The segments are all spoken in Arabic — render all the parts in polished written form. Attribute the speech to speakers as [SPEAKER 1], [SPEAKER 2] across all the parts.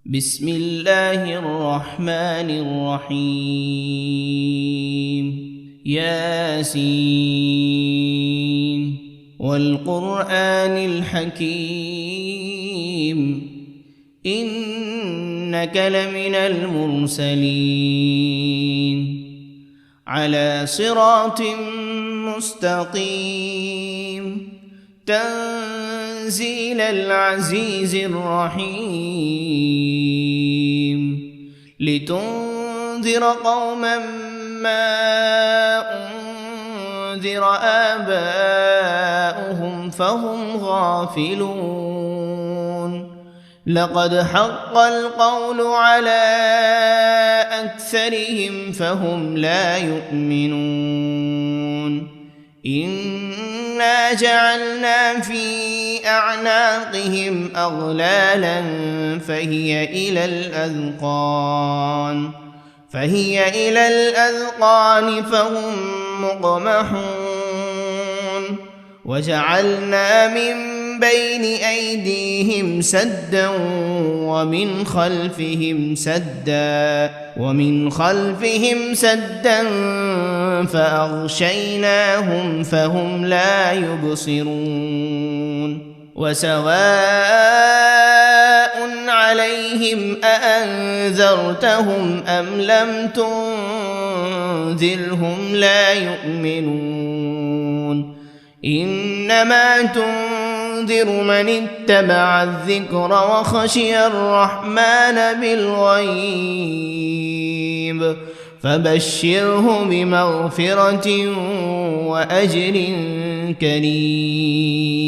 [SPEAKER 1] بسم الله الرحمن الرحيم ياسين والقرآن الحكيم إنك لمن المرسلين على صراط مستقيم تنزيل العزيز الرحيم لتنذر قوما ما أنذر آباؤهم فهم غافلون لقد حق القول على أكثرهم فهم لا يؤمنون إنا جعلنا في أعناقهم أغلالا فهي إلى الأذقان فهم مقمحون وجعلنا من بين أيديهم سدا ومن خلفهم سدا فأغشيناهم فهم لا يبصرون وسواء عليهم أأنذرتهم أم لم تنذرهم لا يؤمنون إنما تنذر من اتبع الذكر وخشي الرحمن بالغيب فبشره بمغفرة وأجر كريم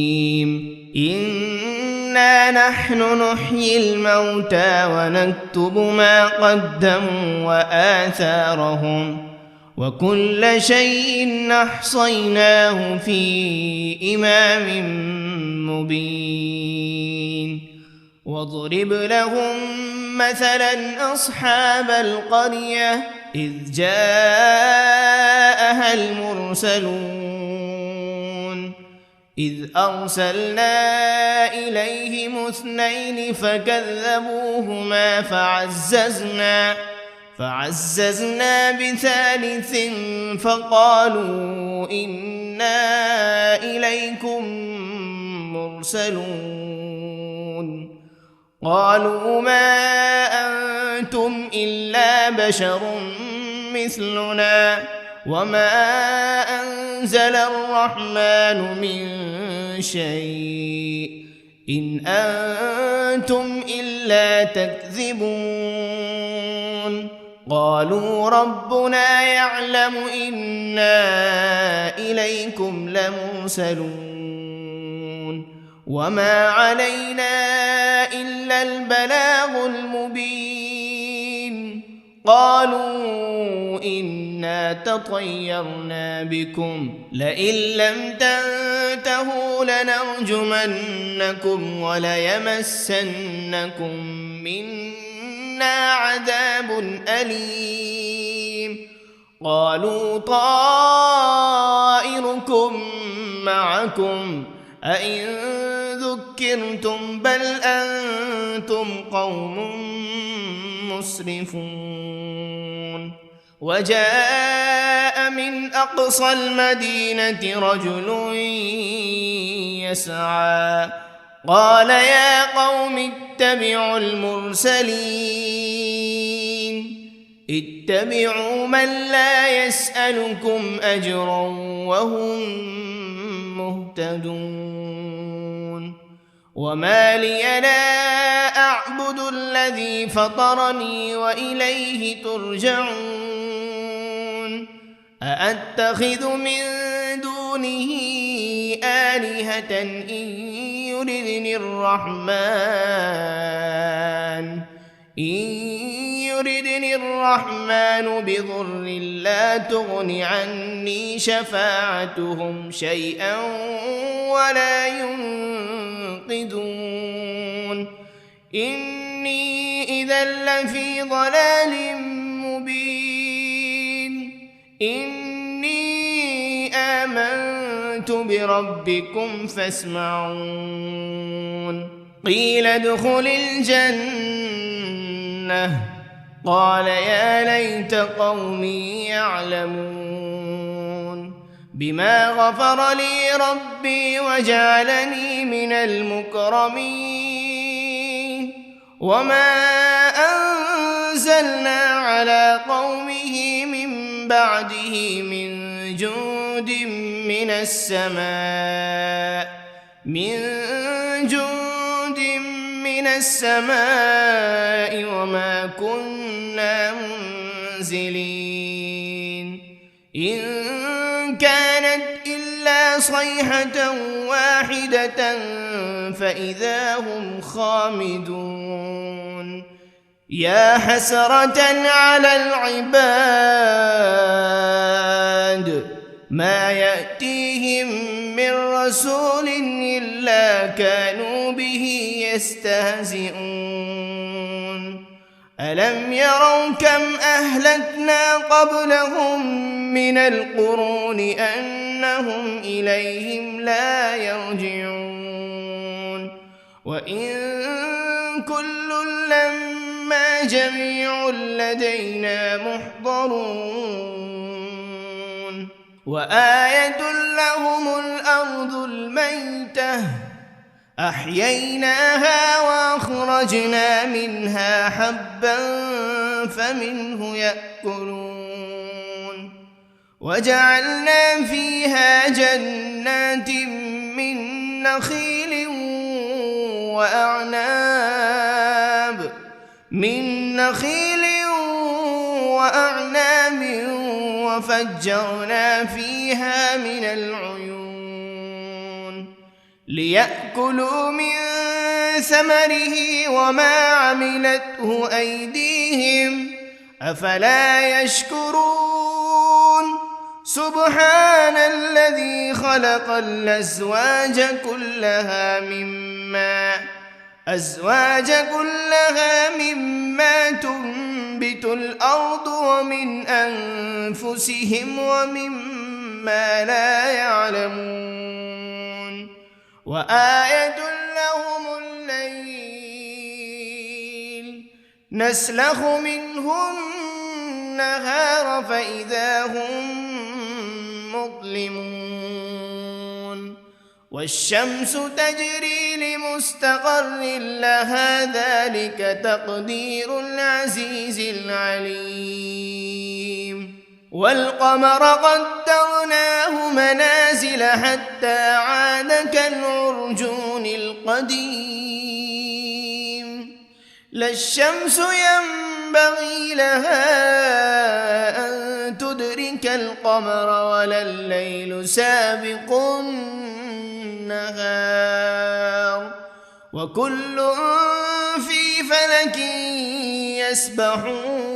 [SPEAKER 1] إنا نحن نحيي الموتى ونكتب ما قدموا وآثارهم وكل شيء أحصيناه في إمام مبين واضرب لهم مثلا أصحاب القرية إذ جاءها المرسلون إذ أرسلنا إليهم 2 فكذبوهما فعززنا ب3 فقالوا إنا إليكم مرسلون قالوا ما أنتم إلا بشر مثلنا وما أنزل الرحمن من شيء إن أنتم إلا تكذبون قالوا ربنا يعلم إنا إليكم لمرسلون وما علينا إلا البلاغ المبين قالوا إنا تطيرنا بكم لئن لم تنتهوا لنرجمنكم وليمسنكم منا عذاب أليم قالوا طائركم معكم أئن ذكرتم بل أنتم قوم مسرفون وجاء من أقصى المدينة رجل يسعى قال يا قوم اتبعوا المرسلين اتبعوا من لا يسألكم أجرا وهم مهتدون وما لي لا أعبد الذي فطرني وإليه ترجعون أأتخذ من دونه آلهة إن يردني الرحمن بضر لا تغن عني شفاعتهم شيئا ولا ينقذون إني إذا لفي ضلال مبين إني آمنت بربكم فاسمعون قيل ادخل الجنة لأغوينه قال يا ليت قومي يعلمون بما غفر لي ربي وجعلني من المكرمين وما أنزلنا على قومه من بعده من جند من السماء وما كنا منزلين إن كانت إلا صيحة واحدة فإذا هم خامدون يا حسرة على العباد ما يأتيهم من رسول إلا كانوا به يستهزئون ألم يروا كم أهلكنا قبلهم من القرون أنهم إليهم لا يرجعون وإن كل لما جميع لدينا محضرون وآية لهم الأرض الميتة أحييناها وأخرجنا منها حبا فمنه يأكلون وجعلنا فيها جنات من نخيل وأعناب وفجرنا فيها من العيون ليأكلوا من ثمره وما عملته أيديهم أفلا يشكرون سبحان الذي خلق الأزواج كلها مما تنبت الأرض ومن أنفسهم ومما لا يعلمون وآية لهم الليل نسلخ منه النهار فإذا هم مظلمون والشمس تجري لمستقر لها ذلك تقدير العزيز العليم والقمر قدرناه منازل حتى عاد كالعرجون القديم لا الشمس ينبغي لها أن تدرك القمر ولا الليل سابق النهار وكل في فلك يسبحون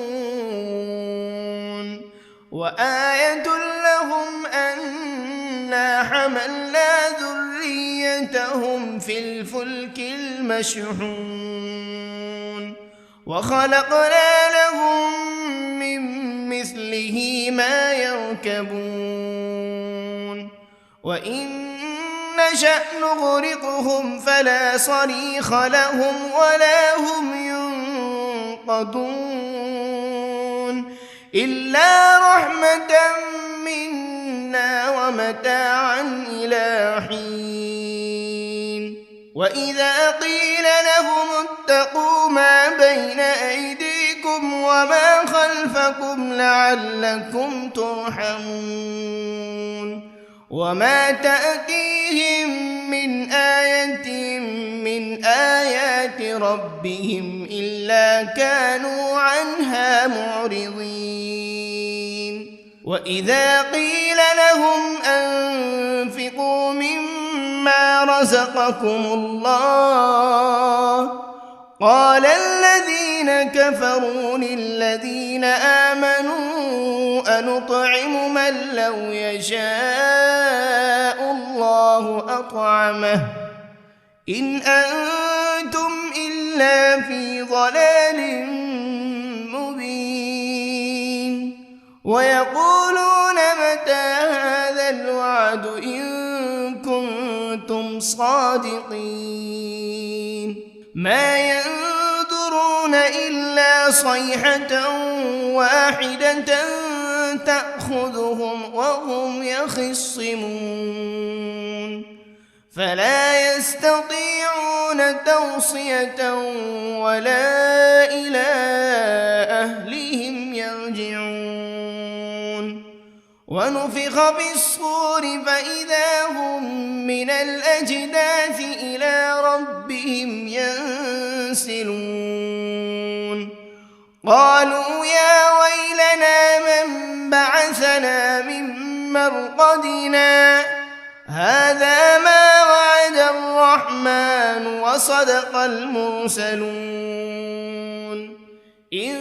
[SPEAKER 1] وآية لهم أنا حملنا ذريتهم في الفلك المشحون وخلقنا لهم من مثله ما يركبون وإن نشأ نغرقهم فلا صريخ لهم ولا هم ينقذون إلا رحمة منا ومتاعا إلى حين وإذا قيل لهم اتقوا ما بين أيديكم وما خلفكم لعلكم ترحمون وما تأتيهم من آية من آيات ربهم إلا كانوا عنها معرضين وإذا قيل لهم أنفقوا مما رزقكم الله قال الذين كفروا للذين آمنوا أنطعم من لو يشاء الله أطعمه إن أنتم إلا في ضلال مبين ويقولون متى هذا الوعد إن كنتم صادقين ما ينظرون إلا صيحة واحدة تأخذهم وهم يخصمون فلا يستطيعون توصية ولا إلى أهلهم يرجعون ونفخ في الصور فإذا هم من الأجداث إلى ربهم ينسلون قالوا يا ويلنا من بعثنا من مرقدنا هذا ما وعد الرحمن وصدق المرسلون إن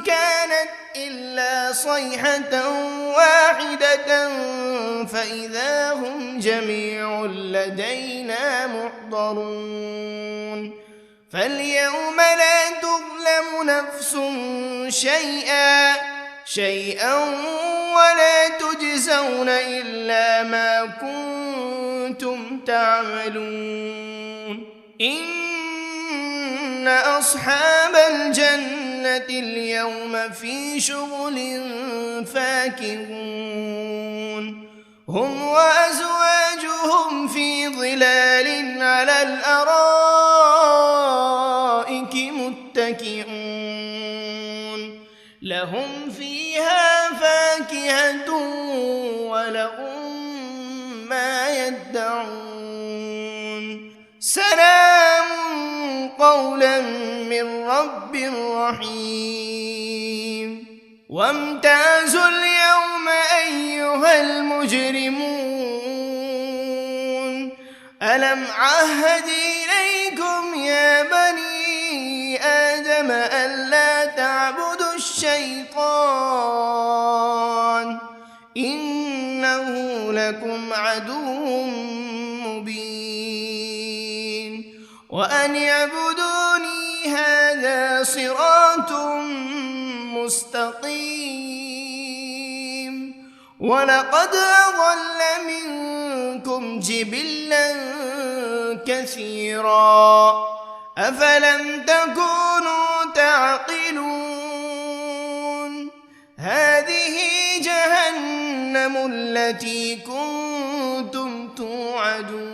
[SPEAKER 1] كانت إلا صيحة واحدة فإذا هم جميع لدينا محضرون فاليوم لا تظلم نفس شيئا ولا تجزون إلا ما كنتم تعملون إن أصحاب الجنة اليوم في شغل فاكهون هم وأزواجهم في ظلال على الأرائك متكئون لهم فيها فاكهة ولهم ما يدعون سلام قولا من رب رحيم وامتازوا اليوم أيها المجرمون ألم عهد إليكم يا بني آدم ألا تعبدوا الشيطان إنه لكم عدو مبين وأن اعبدوني هذا صراط مستقيم ولقد أضل منكم جبلا كثيرا أفلم تكونوا تعقلون هذه جهنم التي كنتم توعدون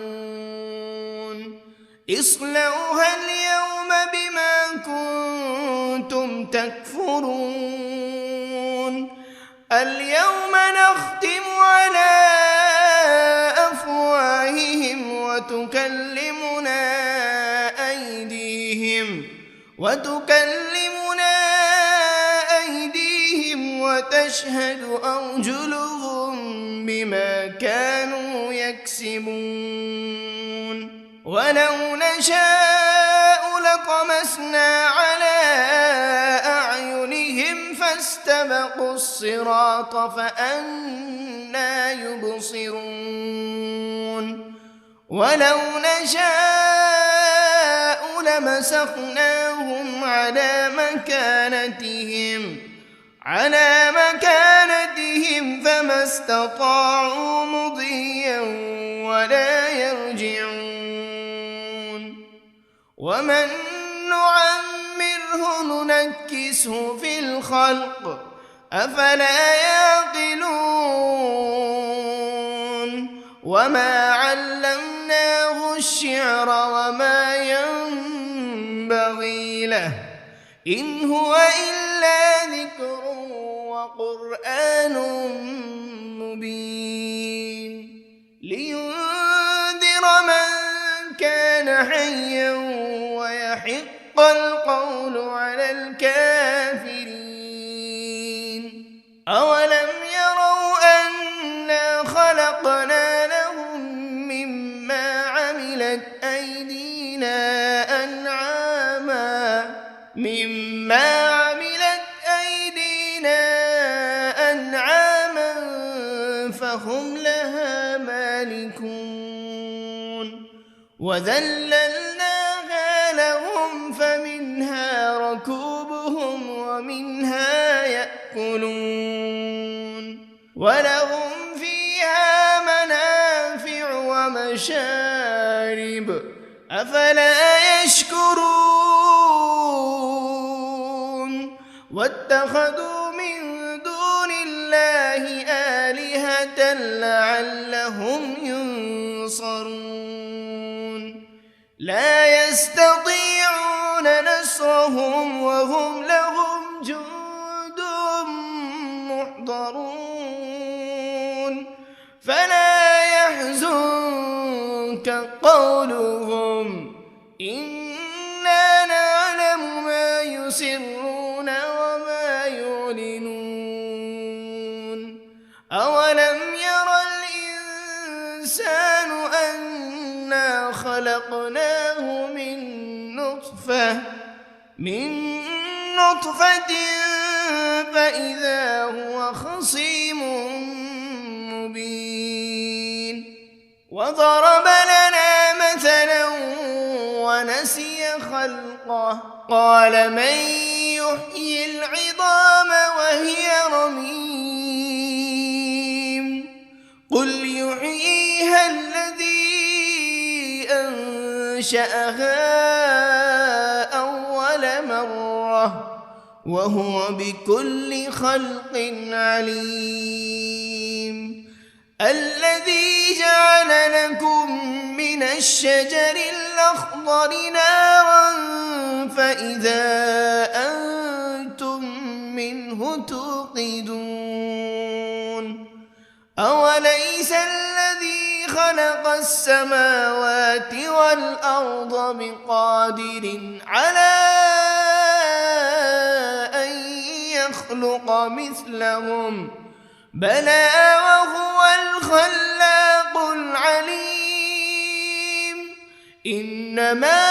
[SPEAKER 1] اصلوها اليوم بما كنتم تكفرون اليوم نختم على أفواههم وتكلمنا أيديهم وتشهد أرجلهم بما كانوا يكسبون ولو نشاء لطمسنا على أعينهم فاستبقوا الصراط فأنى يبصرون ولو نشاء لمسخناهم على مكانتهم فما استطاعوا مضيا ولا يرجعون ومن نعمره ننكسه في الخلق أفلا يعقلون وما علمناه الشعر وما ينبغي له إن هو إلا ذكر وقرآن مبين لينذر من كان حيا ويحق القول على الكافرين أولم يروا أنا خلقنا لهم مما عملت أيدينا أنعاما فهم لها مالكون وذللناها لهم فمنها ركوبهم ومنها يأكلون ولهم فيها منافع ومشارب أفلا يشكرون واتخذوا من دون الله آلهة لعلهم ينصرون لا يستطيعون نصرهم وهم لهم جند محضرون فلا يحزنك قولهم إنا نعلم ما يسرون وما يعلنون أولم ير الإنسان أنا خلقناه من نطفة فإذا هو خصيم مبين وضرب لنا مثلا ونسي خلقه قال من يحيي العظام وهي رميم قل يحييها الذي أنشأها أول مرة وهو بكل خلق عليم الذي جعل لكم من الشجر الأخضر نارا فإذا أنتم منه توقدون أوليس الذي خلق السماوات والأرض بقادر على أن يخلق مثلهم بلى وهو الخلاق العليم إنما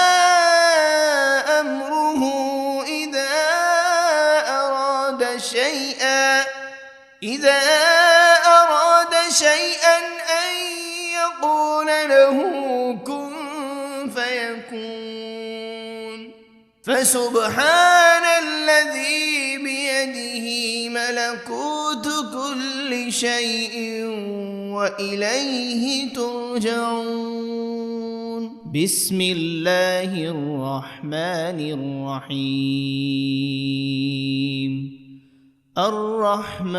[SPEAKER 1] أمره إذا أراد شيئا أن يقول له كن فيكون فسبحان الذي بيده ملكوت كل شيء وإليه ترجعون بسم الله الرحمن الرحيم الرحمن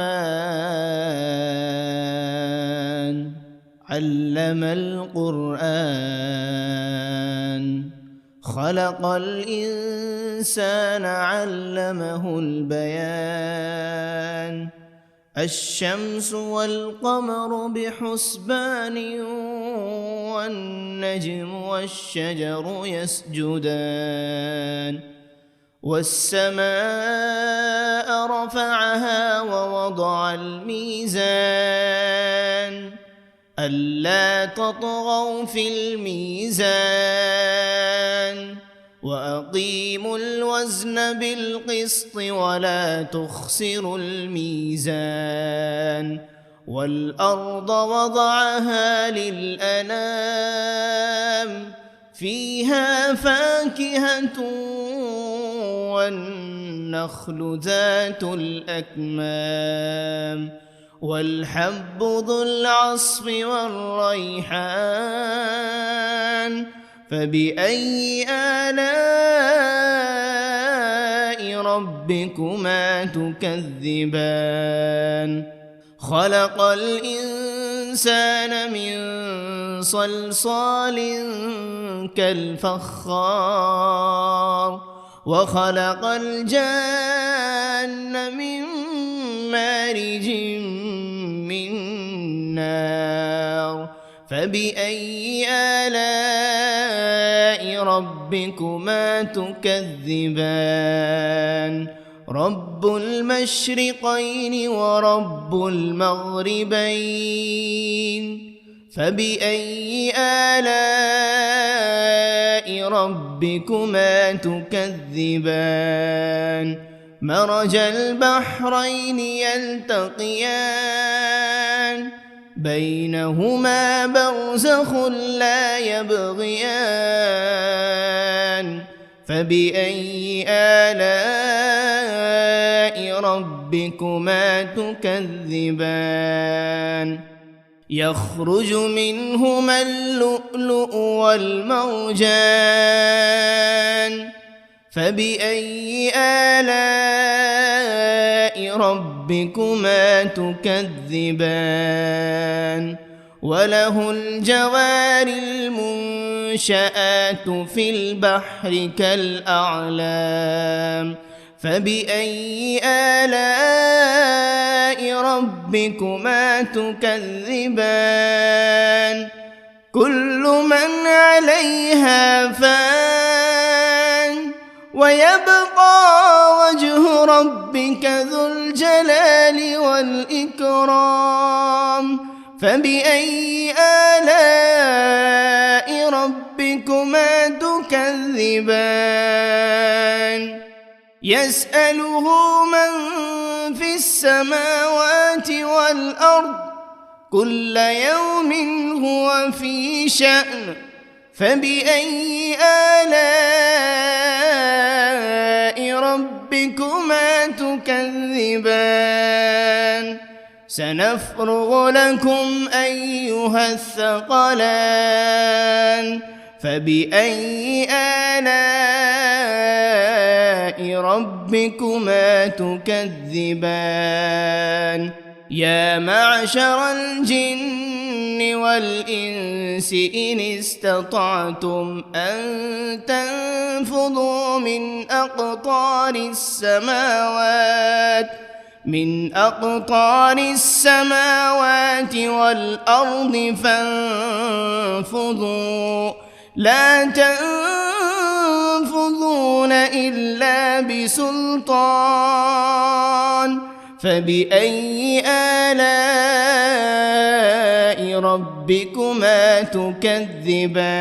[SPEAKER 1] علم القرآن خلق الإنسان علمه البيان الشمس والقمر بحسبان والنجم والشجر يسجدان والسماء رفعها ووضع الميزان ألا تطغوا في الميزان وأقيموا الوزن بالقسط ولا تخسروا الميزان والأرض وضعها للأنام فيها فاكهة والنخل ذات الأكمام والحب ذو العصف والريحان فبأي آلاء ربكما تكذبان خلق الإنسان من صلصال كالفخار وخلق الجان من مارج من نار فبأي آلاء ربكما تكذبان رب المشرقين ورب المغربين فبأي آلاء ربكما تكذبان مرج البحرين يلتقيان بينهما برزخ لا يبغيان فبأي آلاء ربكما تكذبان يخرج منهما اللؤلؤ والمرجان فبأي آلاء ربكما تكذبان وله الجوار المنشآت في البحر كالأعلام فبأي آلاء ربكما تكذبان كل من عليها فان ويبقى وجه ربك ذو الجلال والإكرام فبأي آلاء ربكما تكذبان يسأله من في السماوات والأرض كل يوم هو في شأن فبأي آلاء ربكما تكذبان سنفرغ لكم أيها الثقلان فبأي آلاء ربكما تكذبان يا معشر الجن والإنس إن استطعتم أن تنفذوا من أقطار السماوات والأرض فانفذوا لا تنفذون إلا بسلطان فبأي آلاء ربكما تكذبان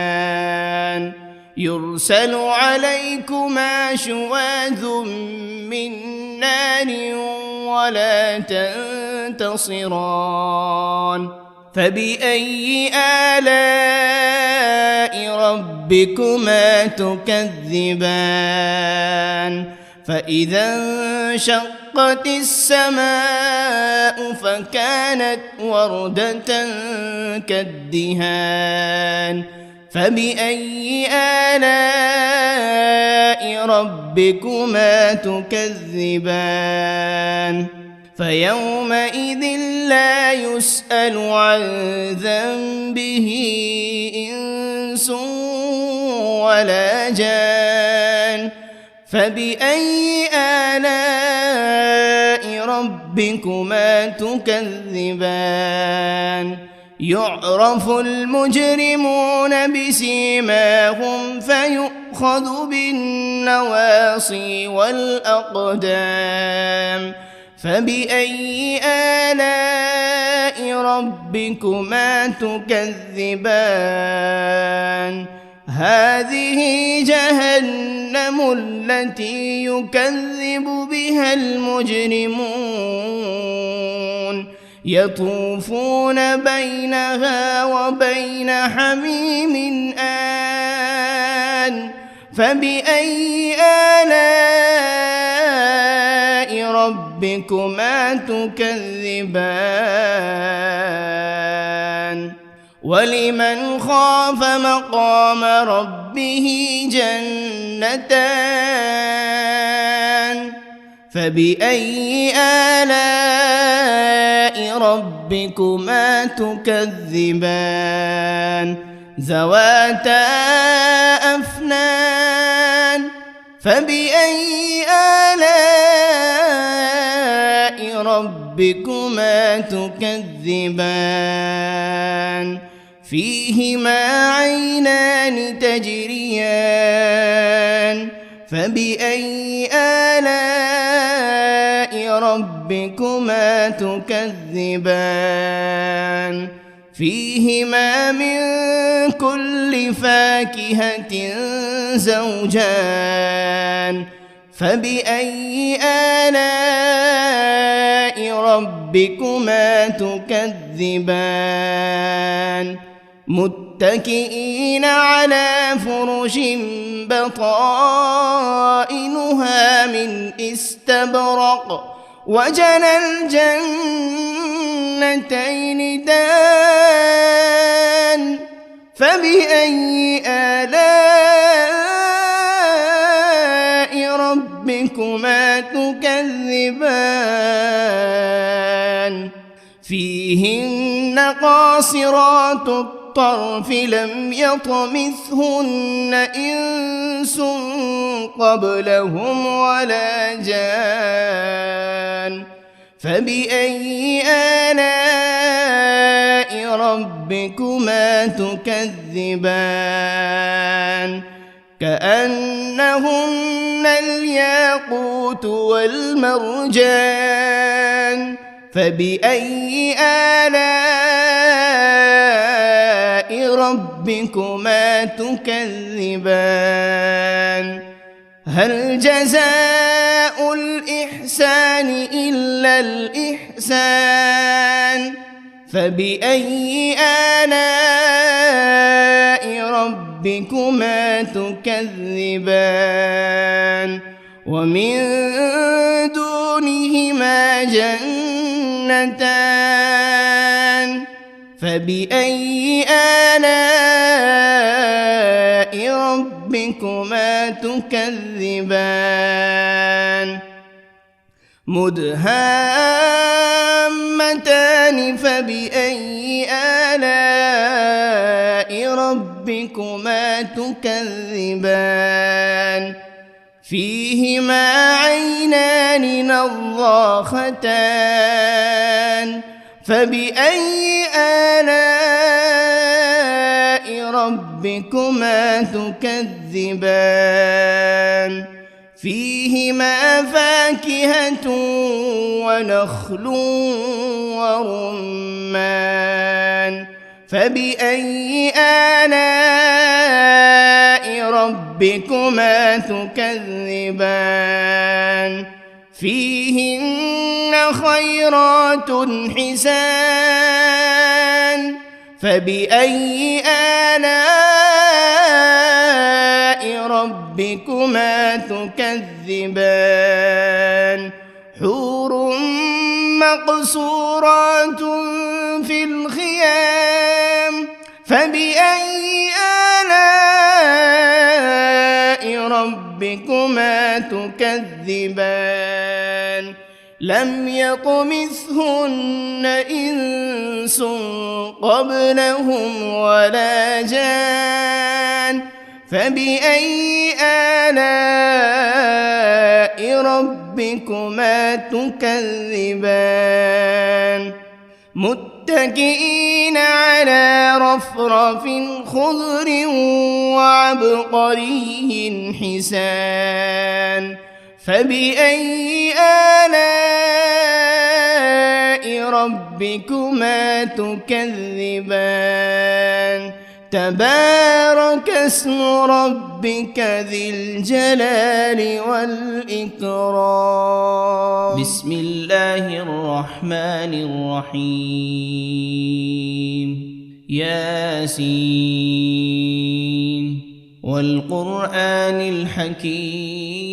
[SPEAKER 1] يرسل عليكما شواذ من نار ولا تنتصران فبأي آلاء ربكما تكذبان فإذا انشقت السماء فكانت وردة كالدهان فبأي آلاء ربكما تكذبان فيومئذ لا يسأل عن ذنبه إنس ولا جان فبأي آلاء ربكما تكذبان يعرف المجرمون بسيماهم فيؤخذ بالنواصي والأقدام فبأي آلاء ربكما تكذبان هذه جهنم التي يكذب بها المجرمون يطوفون بينها وبين حميم آن فبأي آلاء ربكما تكذبان ولمن خاف مقام ربه جنتان فبأي آلاء ربكما تكذبان ذواتا أفنان فبأي آلاء ربكما تكذبان فيهما عينان تجريان فبأي آلاء ربكما تكذبان فيهما من كل فاكهة زوجان فبأي آلاء ربكما تكذبان متكئين على فرش بطائنها من استبرق وجنى الجنتين دان فبأي آلاء ربكما تكذبان فيهن قاصرات الطرف لم يطمثهن إنس قبلهم ولا جان فبأي آلاء ربكما تكذبان كأنهن الياقوت والمرجان فبأي آلاء ربكما تكذبان هل جزاء الإحسان إلا الإحسان فبأي آلاء ربكما تكذبان ومن دونهما جنتان فبأي آلاء ربكما تكذبان مدهامتان فبأي آلاء ربكما تكذبان فيهما عينان نضاختان فبأي آلاء ربكما تكذبان فيهما فاكهة ونخل ورمان فبأي آلاء ربكما تكذبان فيهن خيرات حسان فبأي آلاء ربكما تكذبان حور مقصورات في الخيام فبأي آلاء ربكما تكذبان لم يطمثهن إنس قبلهم ولا جان فبأي آلاء ربكما تكذبان متكئين على رفرف خضر وعبقري حسان فبأي آلاء ربكما تكذبان تبارك اسم ربك ذي الجلال والإكرام
[SPEAKER 2] بسم الله الرحمن الرحيم ياسين والقرآن الحكيم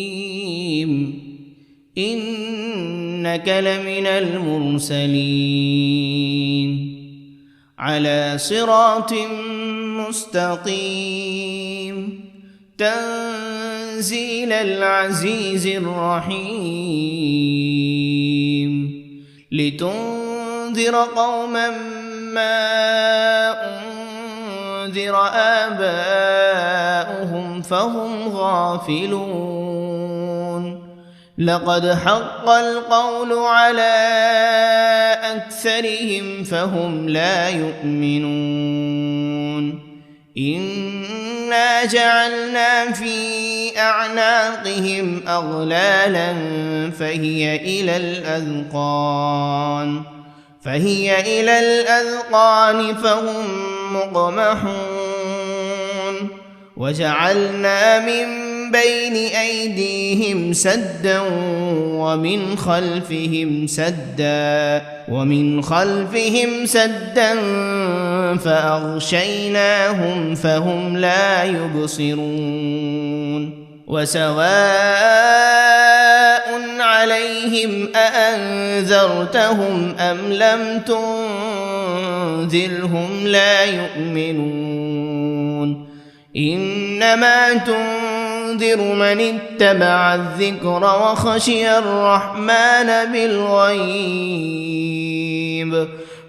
[SPEAKER 2] إنك لمن المرسلين على صراط مستقيم تنزيل العزيز الرحيم لتنذر قوما ما أنذر آباؤهم فهم غافلون لقد حق القول على أكثرهم فهم لا يؤمنون إنا جعلنا في أعناقهم أغلالا فهي إلى الأذقان فهم مقمحون وجعلنا من بين أيديهم سدا ومن خلفهم سدا فأغشيناهم فهم لا يبصرون وسواء عليهم أأنذرتهم أم لم تنذرهم لا يؤمنون إنما تنذر تنذر من اتبع الذكر وخشي الرحمن بالغيب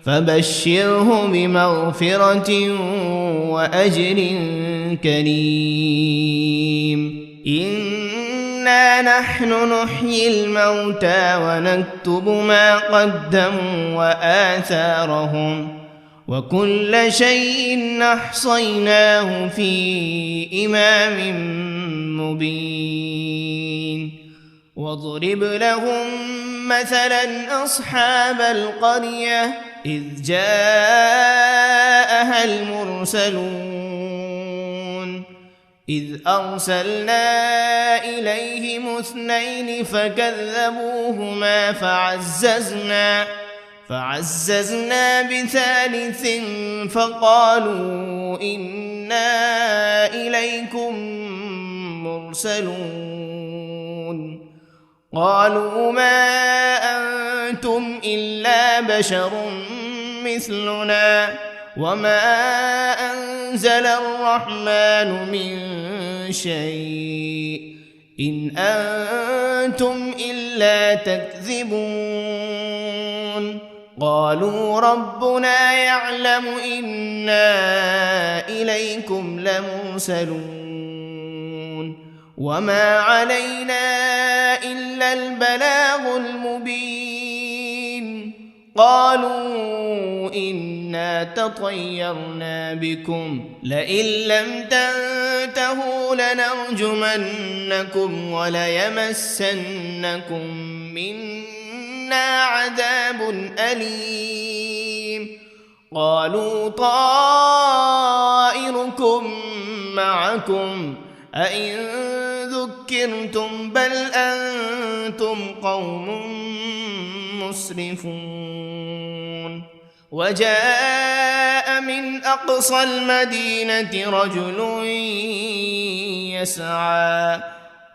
[SPEAKER 2] فبشره بمغفرة وأجر كريم إنا نحن نحيي الموتى ونكتب ما قدموا وآثارهم وكل شيء أحصيناه في إمام مبين واضرب لهم مثلا أصحاب القرية إذ جاءها المرسلون إذ أرسلنا إليهم 2 فكذبوهما فعززنا ب3 فقالوا إنا إليكم مرسلون قالوا ما أنتم إلا بشر مثلنا وما أنزل الرحمن من شيء إن أنتم إلا تكذبون قالوا ربنا يعلم إنا إليكم لمرسلون وما علينا إلا البلاغ المبين قالوا إنا تطيرنا بكم لئن لم تنتهوا لنرجمنكم وليمسنكم منا عذاب أليم قالوا طائركم معكم أئن ذكرتم بل أنتم قوم مسرفون وجاء من أقصى المدينة رجل يسعى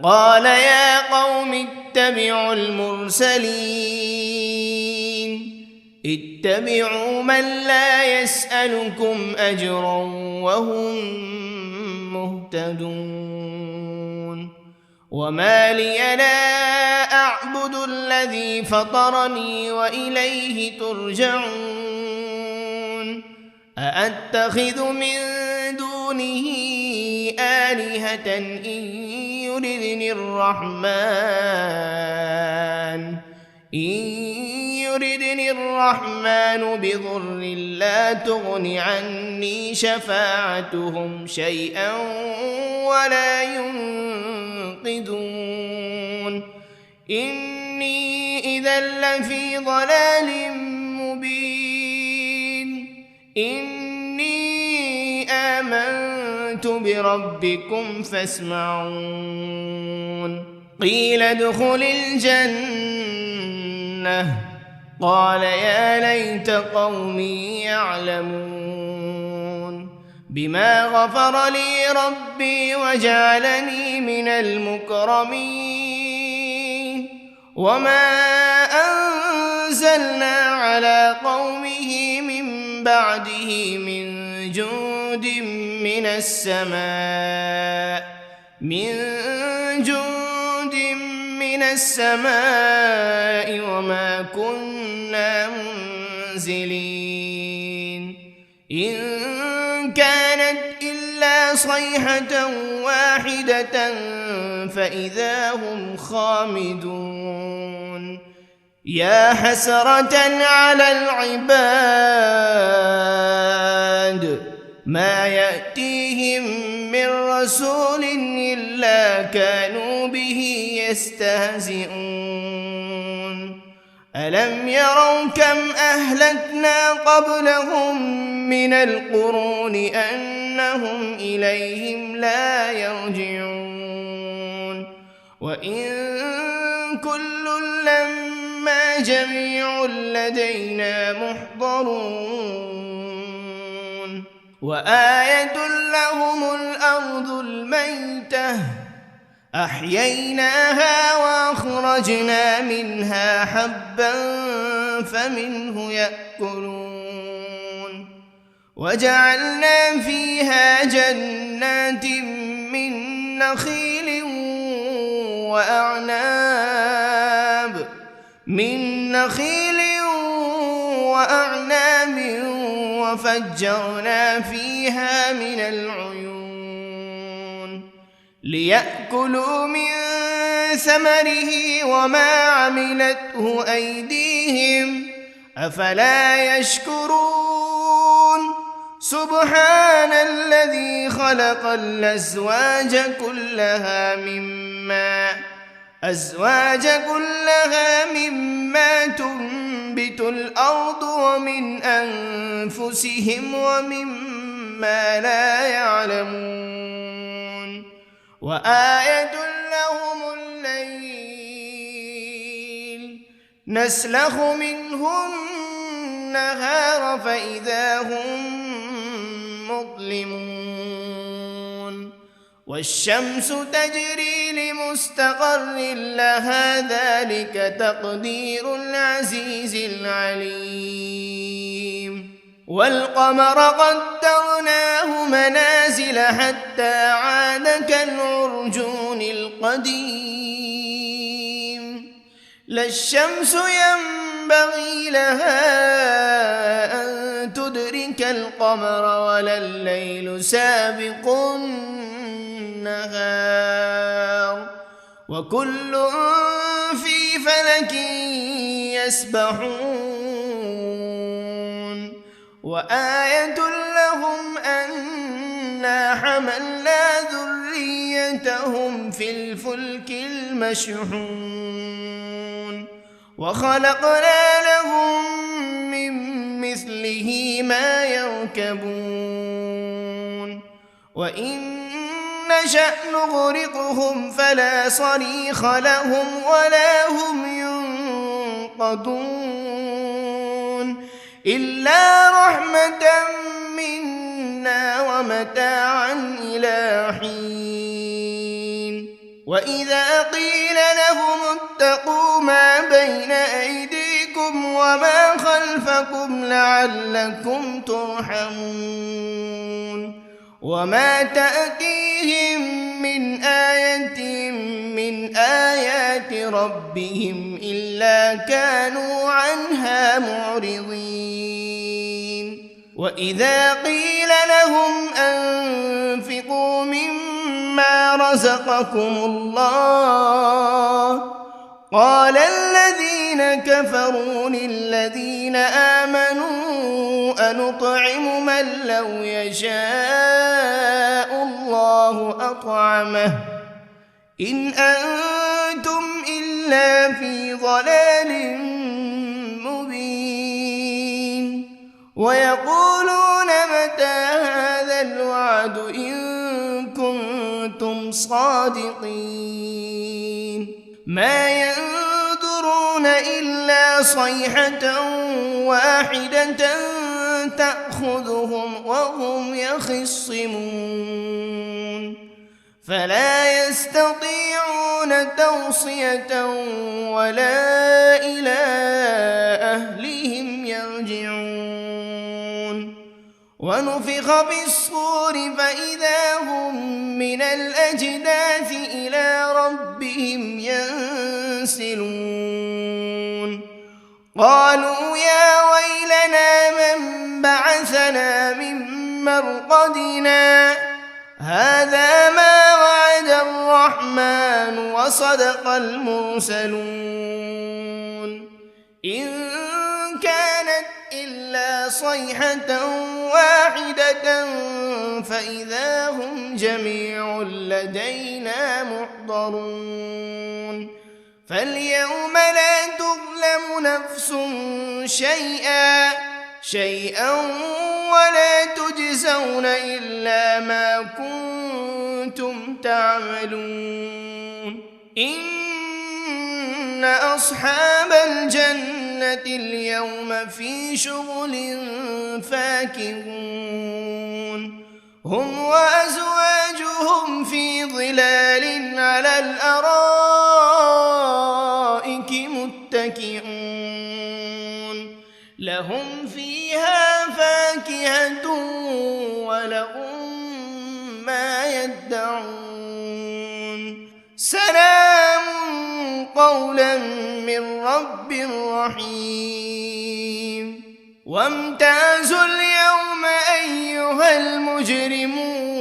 [SPEAKER 2] قال يا قوم اتبعوا المرسلين اتبعوا من لا يسألكم أجرا وهم مهتدون وما لي لا أعبد الذي فطرني وإليه ترجعون أأتخذ من دونه آلهة إن يردني الرحمن بضر لا تغن عني شفاعتهم شيئا ولا ينقذون إني إذا لفي ضلال مبين إني آمنت بربكم فاسمعون قيل ادخل الجنة قال يا ليت قومي يعلمون بما غفر لي ربي وجعلني من المكرمين وما أنزلنا على قومه من بعده من جند من السماء وما كنا منزلين إن كانت إلا صيحة واحدة فإذا هم خامدون يا حسرة على العباد ما يأتيهم من رسول إلا كانوا به يستهزئون ألم يروا كم أهلكنا قبلهم من القرون أنهم إليهم لا يرجعون وإن كل لما جميع لدينا محضرون وآية لهم الأرض الميتة أحييناها وأخرجنا منها حبا فمنه يأكلون وجعلنا فيها جنات من نخيل
[SPEAKER 1] وأعناب من نخيل وأعناب وفجرنا فيها من العيون ليأكلوا من ثمره وما عملته أيديهم أفلا يشكرون سبحان الذي خلق الأزواج كلها مما تنبت الأرض ومن أنفسهم ومما لا يعلمون وآية لهم الليل نسلخ منه النهار فإذا هم مظلمون والشمس تجري لمستقر لها ذلك تقدير العزيز العليم والقمر قدرناه منازل حتى عاد كالعرجون القديم لا الشمس ينبغي لها أن تدرك القمر ولا الليل سابق النهار وكل في فلك يسبحون وآية لهم أنا حملنا ذريتهم في الفلك المشحون وخلقنا لهم من مثله ما يركبون وإن نشأ نغرقهم فلا صريخ لهم ولا هم ينقذون إلا رحمة منا ومتاعا إلى حين وإذا قيل لهم اتقوا ما بين أيديكم وما خلفكم لعلكم ترحمون وما تأتيهم من آية من آيات ربهم إلا كانوا عنها معرضين وإذا قيل لهم أنفقوا مما رزقكم الله قال الذين كفروا للذين آمنوا أنطعم من لو يشاء الله أطعمه إن أنتم إلا في ضلال مبين ويقولون متى هذا الوعد إن كنتم صادقين ما ينظرون إلا صيحة واحدة تأخذهم وهم يخصمون فلا يستطيعون توصية ولا إلى أهلهم يرجعون ونفخ بالصور فإذا هم من الأجداث إلى ربهم ينسلون قالوا يا ويلنا من بعثنا من مرقدنا هذا ما وعد الرحمن وصدق المرسلون إن كانت إلا صيحة واحدة فإذا هم جميع لدينا محضرون فاليوم لا تظلم نفس شيئا ولا تجزون إلا ما كنتم تعملون إن أصحاب الجنة اليوم في شغل فاكهون هم وأزواجهم في ظلال على الأرائك متكئون لهم فيها فاكهة ولهم ما يدعون سلام قولا من رب رحيم وامتازوا اليوم أيها المجرمون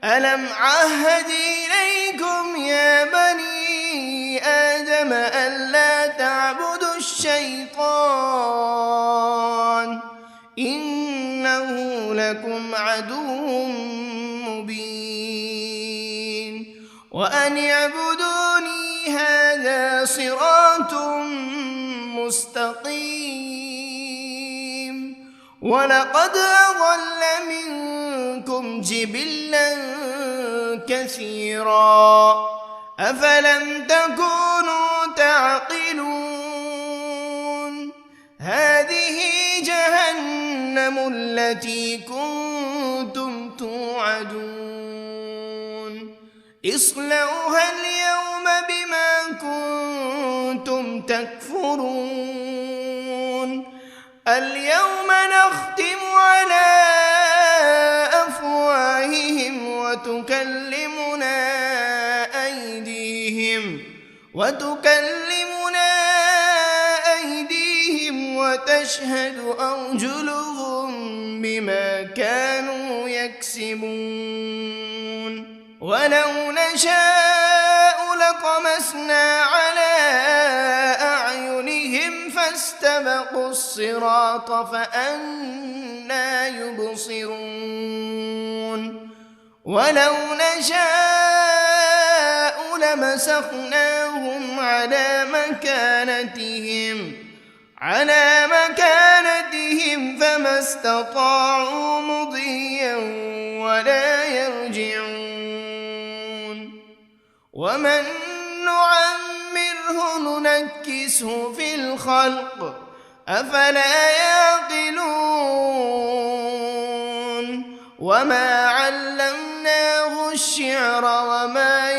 [SPEAKER 1] ألم عهد إليكم يا بني آدم ألا تعبدوا الشيطان إنه لكم عدو مبين وأن اعبدوني هذا صراط مستقيم ولقد أضل منكم جبلا كثيرا أفلم تكونوا تعقلون هذه جهنم التي كنتم توعدون اصلوها اليوم بما كنتم تكفرون اليوم نختم على أفواههم وتكلمنا أيديهم وتشهد أرجلهم بما كانوا يكسبون ولو نشاء لطمسنا على أعينهم فاستبقوا الصراط فأنى يبصرون ولو نشاء لمسخناهم على مكانتهم فما استطاعوا مضيا ولا يرجعون ومن نعمره ننكسه في الخلق أفلا يعقلون وما علمناه الشعر وما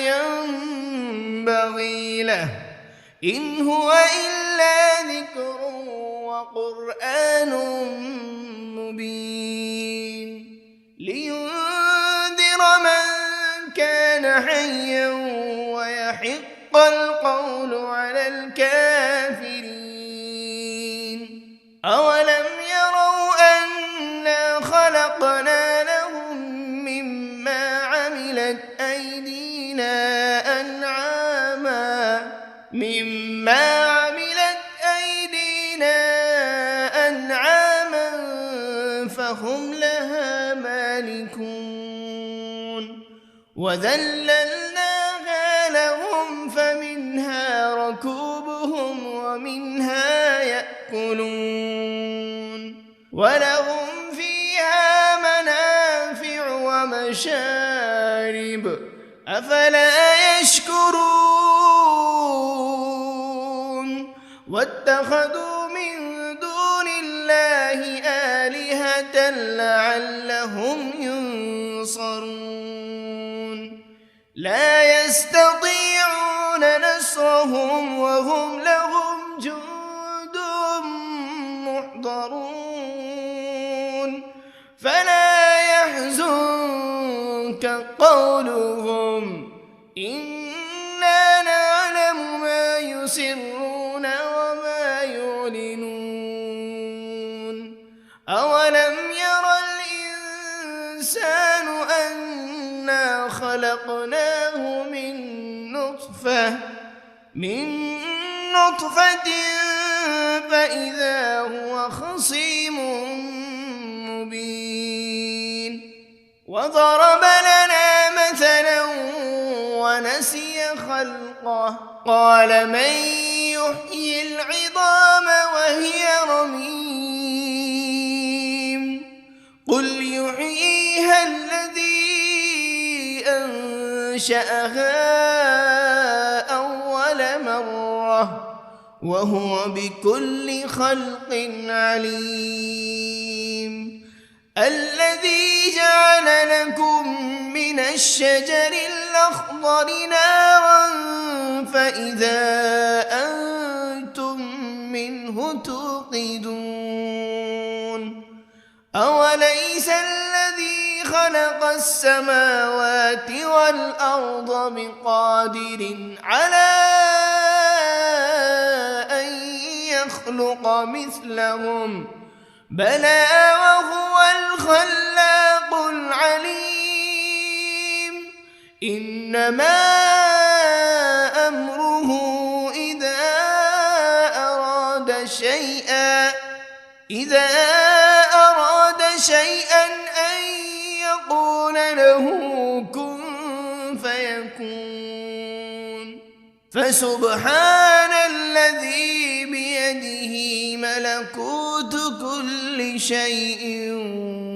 [SPEAKER 1] ينبغي له إن هو إلا ذكر وقرآن مبين لينذر من كان حيا ويحق القول على الكافرين أولم يروا أنا خلقنا لهم مما عملت أيدينا أنعاما فهم لها مالكون وذللناها لهم فمنها ركوبهم ومنها يأكلون ولهم فيها منافع ومشارب أفلا يشكرون واتخذوا من دون الله آلهة لعلهم ينصرون لا يستطيعون نصرهم وهم لهم جند محضرون فلا يحزنك قولهم إنا نعلم ما يسرون وما يعلنون أولم ير الإنسان أنا خلقناه من نطفة فإذا هو خصيم مبين وضرب لنا مثلا ونسي خلقه قال من يحيي العظام وهي رميم قل يحييها الذي أنشأها أول مرة وهو بكل خلق عليم الذي جعل لكم من الشجر الأخضر نارا فإذا أنتم منه توقدون أوليس الذي خلق خلق السماوات والأرض بقادر على أن يخلق مثلهم بلى وهو الخلاق العليم إنما أمره إذا أراد شيئا أن يقول له كن فيكون فسبحان الذي بيده ملكوت كل شيء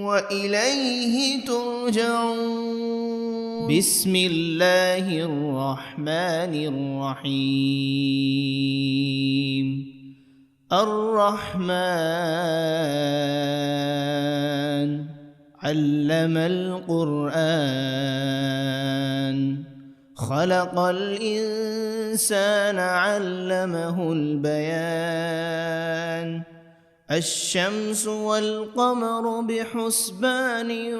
[SPEAKER 1] وإليه ترجعون بسم الله الرحمن الرحيم الرحمن علم القرآن خلق الإنسان علمه البيان الشمس والقمر بحسبان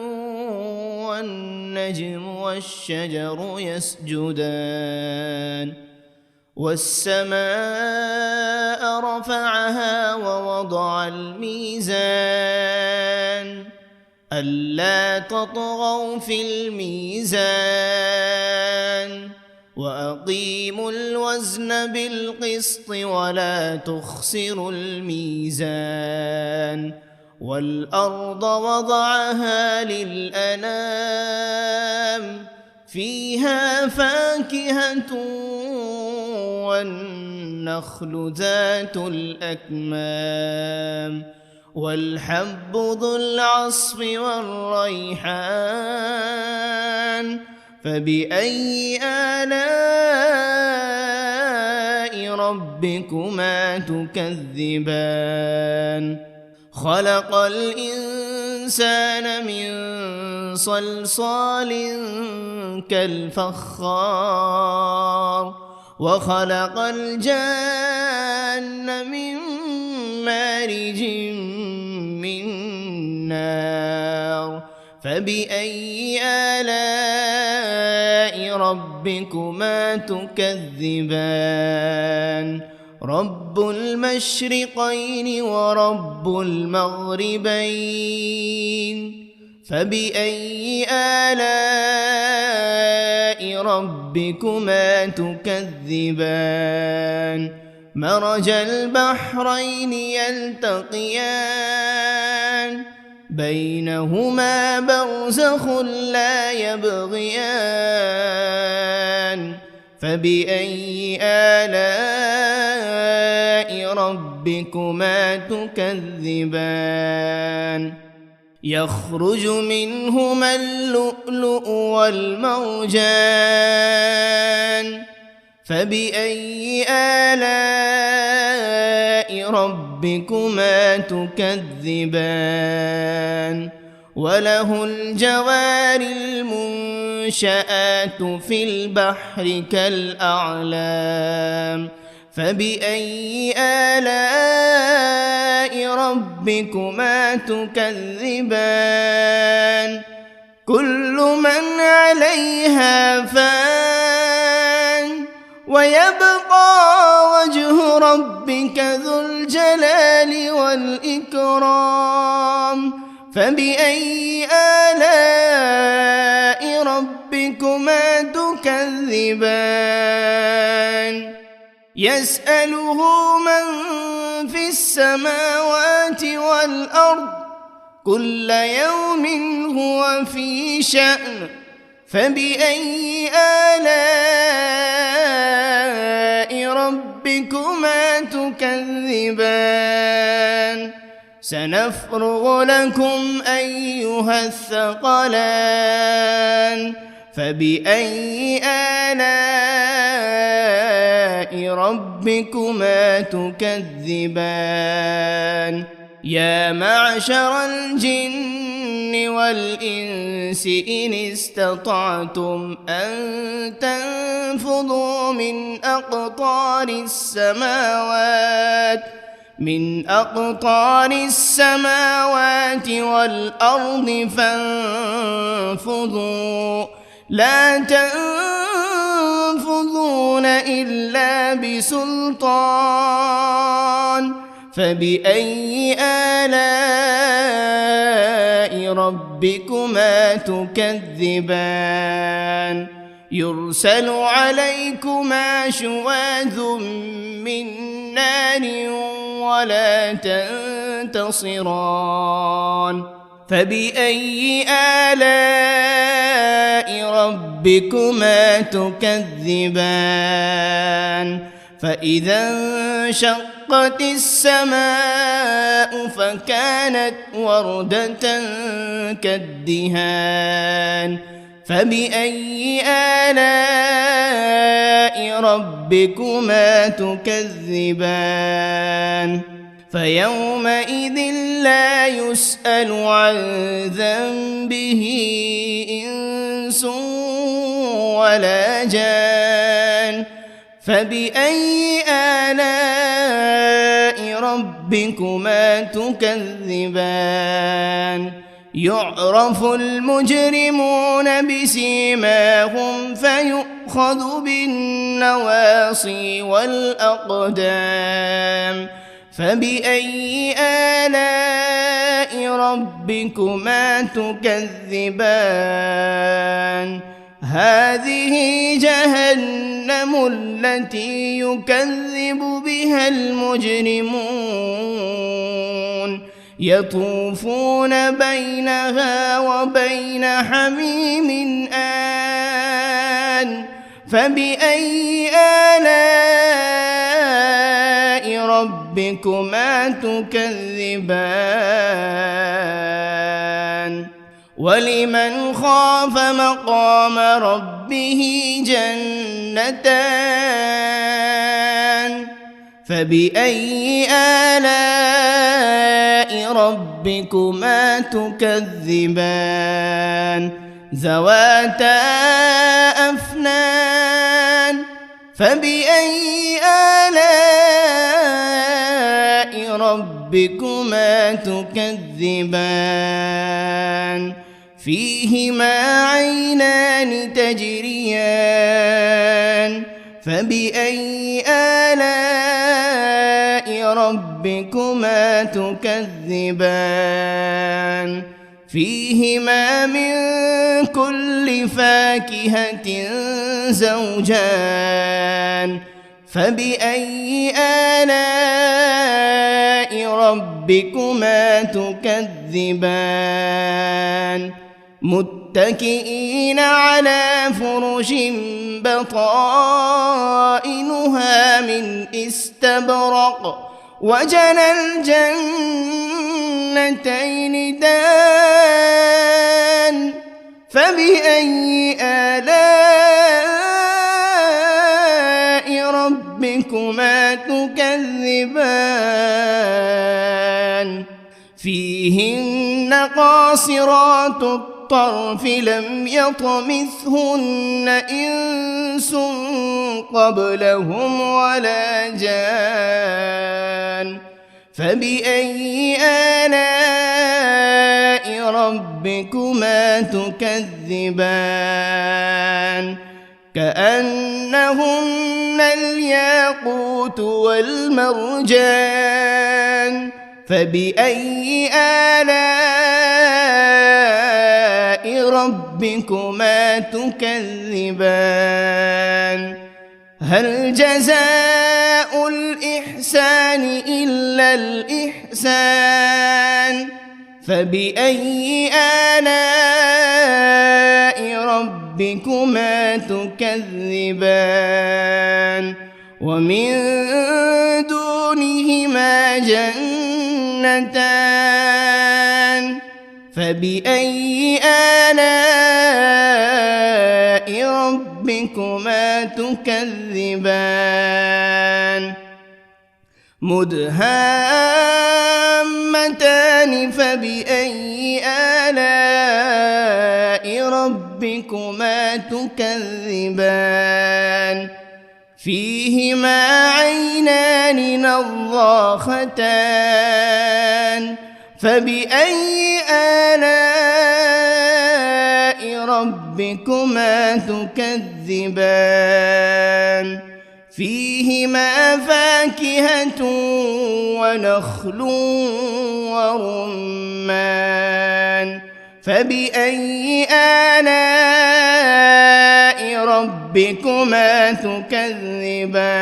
[SPEAKER 1] والنجم والشجر يسجدان والسماء رفعها ووضع الميزان ألا تطغوا في الميزان وأقيموا الوزن بالقسط ولا تخسروا الميزان والأرض وضعها للأنام فيها فاكهة والنخل ذات الأكمام والحب ذو العصف والريحان فبأي آلاء ربكما تكذبان خلق الإنسان من صلصال كالفخار وخلق الجان من مارج من نار فبأي آلاء ربكما تكذبان رب المشرقين ورب المغربين فبأي آلاء ربكما تكذبان مرج البحرين يلتقيان بينهما برزخ لا يبغيان فبأي آلاء ربكما تكذبان يخرج منهما اللؤلؤ والمرجان فبأي آلاء ربكما تكذبان وله الجوار المنشآت في البحر كالأعلام فبأي آلاء ربكما تكذبان كل من عليها فان ويبقى وجه ربك ذو الجلال والإكرام فبأي آلاء ربكما تكذبان يسأله من في السماوات والأرض كل يوم هو في شأن فبأي آلاء ربكما تكذبان سنفرغ لكم أيها الثقلان فبأي آلاء ربكما تكذبان يا معشر الجن والإنس إن استطعتم أن تنفذوا من أقطار السماوات من أقطار السماوات والأرض فانفضوا لا تنفذون إلا بسلطان فبأي آلاء ربكما تكذبان يرسل عليكما شواذ من نار ولا تنتصران فبأي آلاء ربكما تكذبان فإذا انشقت السماء فكانت وردة كالدهان فبأي آلاء ربكما تكذبان فيومئذ لا يسأل عن ذنبه إنس ولا جان فبأي آلاء ربكما تكذبان يعرف المجرمون بسيماهم فيؤخذ بالنواصي والأقدام فبأي آلاء ربكما تكذبان هذه جهنم التي يكذب بها المجرمون يطوفون بينها وبين حميم آن فبأي آلاء ربكما تكذبان ولمن خاف مقام ربه جنتان فبأي آلاء ربكما تكذبان ذواتا أفنان فبأي آلاء ربكما تكذبان فيهما عينان تجريان فبأي آلاء ربكما تكذبان فيهما من كل فاكهة زوجان فبأي آلاء ربكما تكذبان متكئين على فرش بطائنها من استبرق وجنى الجنتين دان فبأي آلاء ربكما تكذبان فيهن قاصرات الطرف لم يطمثهن إنس قبلهم ولا جان فبأي آلاء ربكما تكذبان كأنهن الياقوت والمرجان فبأي آلاء ربكما تكذبان هل جزاء الإحسان إلا الإحسان فبأي آلاء ربكما تكذبان ومن دونهما جنتان فبأي آلاء ربكما تكذبان مدهامتان فبأي آلاء ربكما تكذبان فيهما عينان نضاختان فبأي آلاء ربكما تكذبان فيهما فاكهة ونخل ورمان فبأي آلاء ربكما تكذبان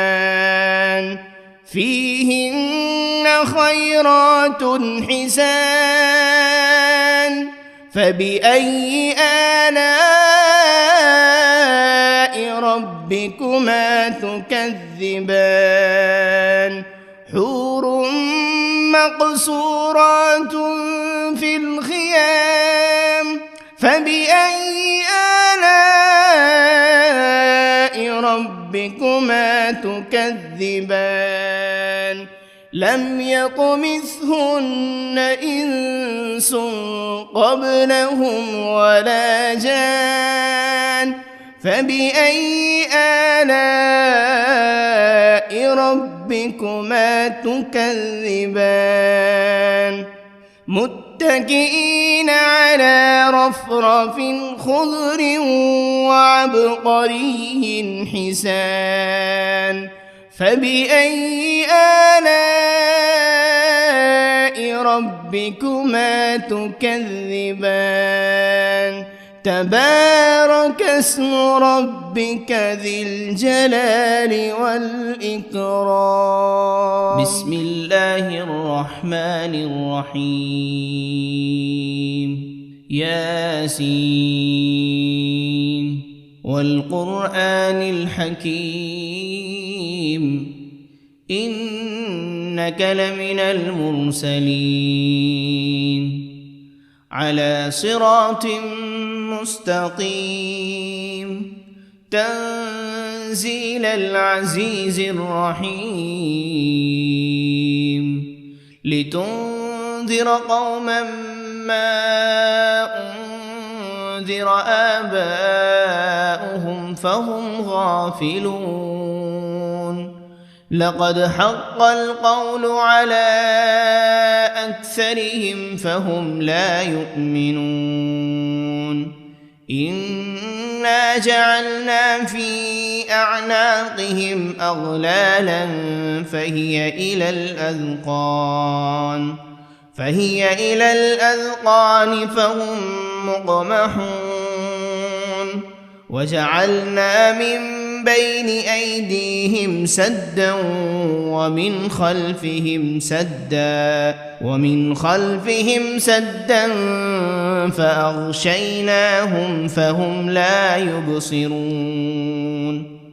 [SPEAKER 1] فيهن خيرات حسان فبأي آلاء ربكما تكذبان حور مقصورات في الخيام فبأي آلاء ربكما تكذبان لم يطمثهن إنس قبلهم ولا جان فبأي آلاء ربكما تكذبان متكئين على رفرف خضر وعبقري حسان فبأي آلاء ربكما تكذبان تبارك اسم ربك ذي الجلال والإكرام
[SPEAKER 2] بسم الله الرحمن الرحيم ياسين والقرآن الحكيم إنك لمن المرسلين على صراط مستقيم تنزيل العزيز الرحيم لتنذر قوما ما أنذر آباؤهم فهم غافلون لقد حق القول على أكثرهم فهم لا يؤمنون إنا جعلنا في أعناقهم أغلالا فهي إلى الأذقان فهم مقمحون وجعلنا من بين أيديهم سدا ومن خلفهم سدا فأغشيناهم فهم لا يبصرون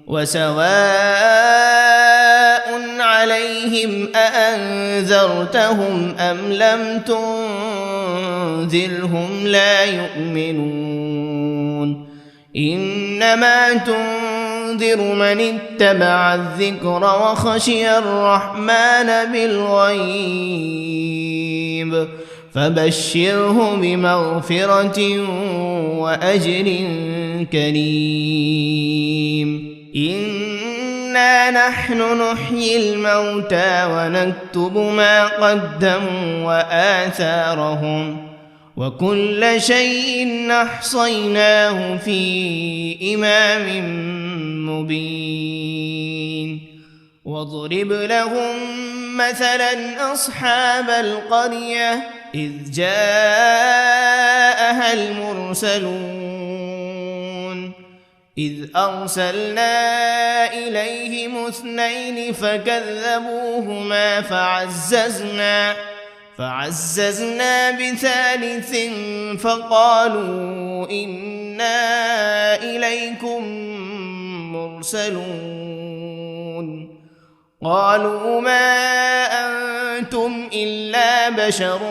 [SPEAKER 2] وسواء عليهم أأنذرتهم أم لم تنذرهم لا يؤمنون إنما تنذر من اتبع الذكر وخشي الرحمن بالغيب فبشره بمغفرة وأجر كريم إنا نحن نحيي الموتى ونكتب ما قدموا وآثارهم وكل شيء أحصيناه في إمام مبين واضرب لهم مثلا أصحاب القرية إذ جاءها المرسلون إذ أرسلنا إليهم 2 فكذبوهما فعززنا بثالث فقالوا إنا إليكم مرسلون قالوا ما أنتم إلا بشر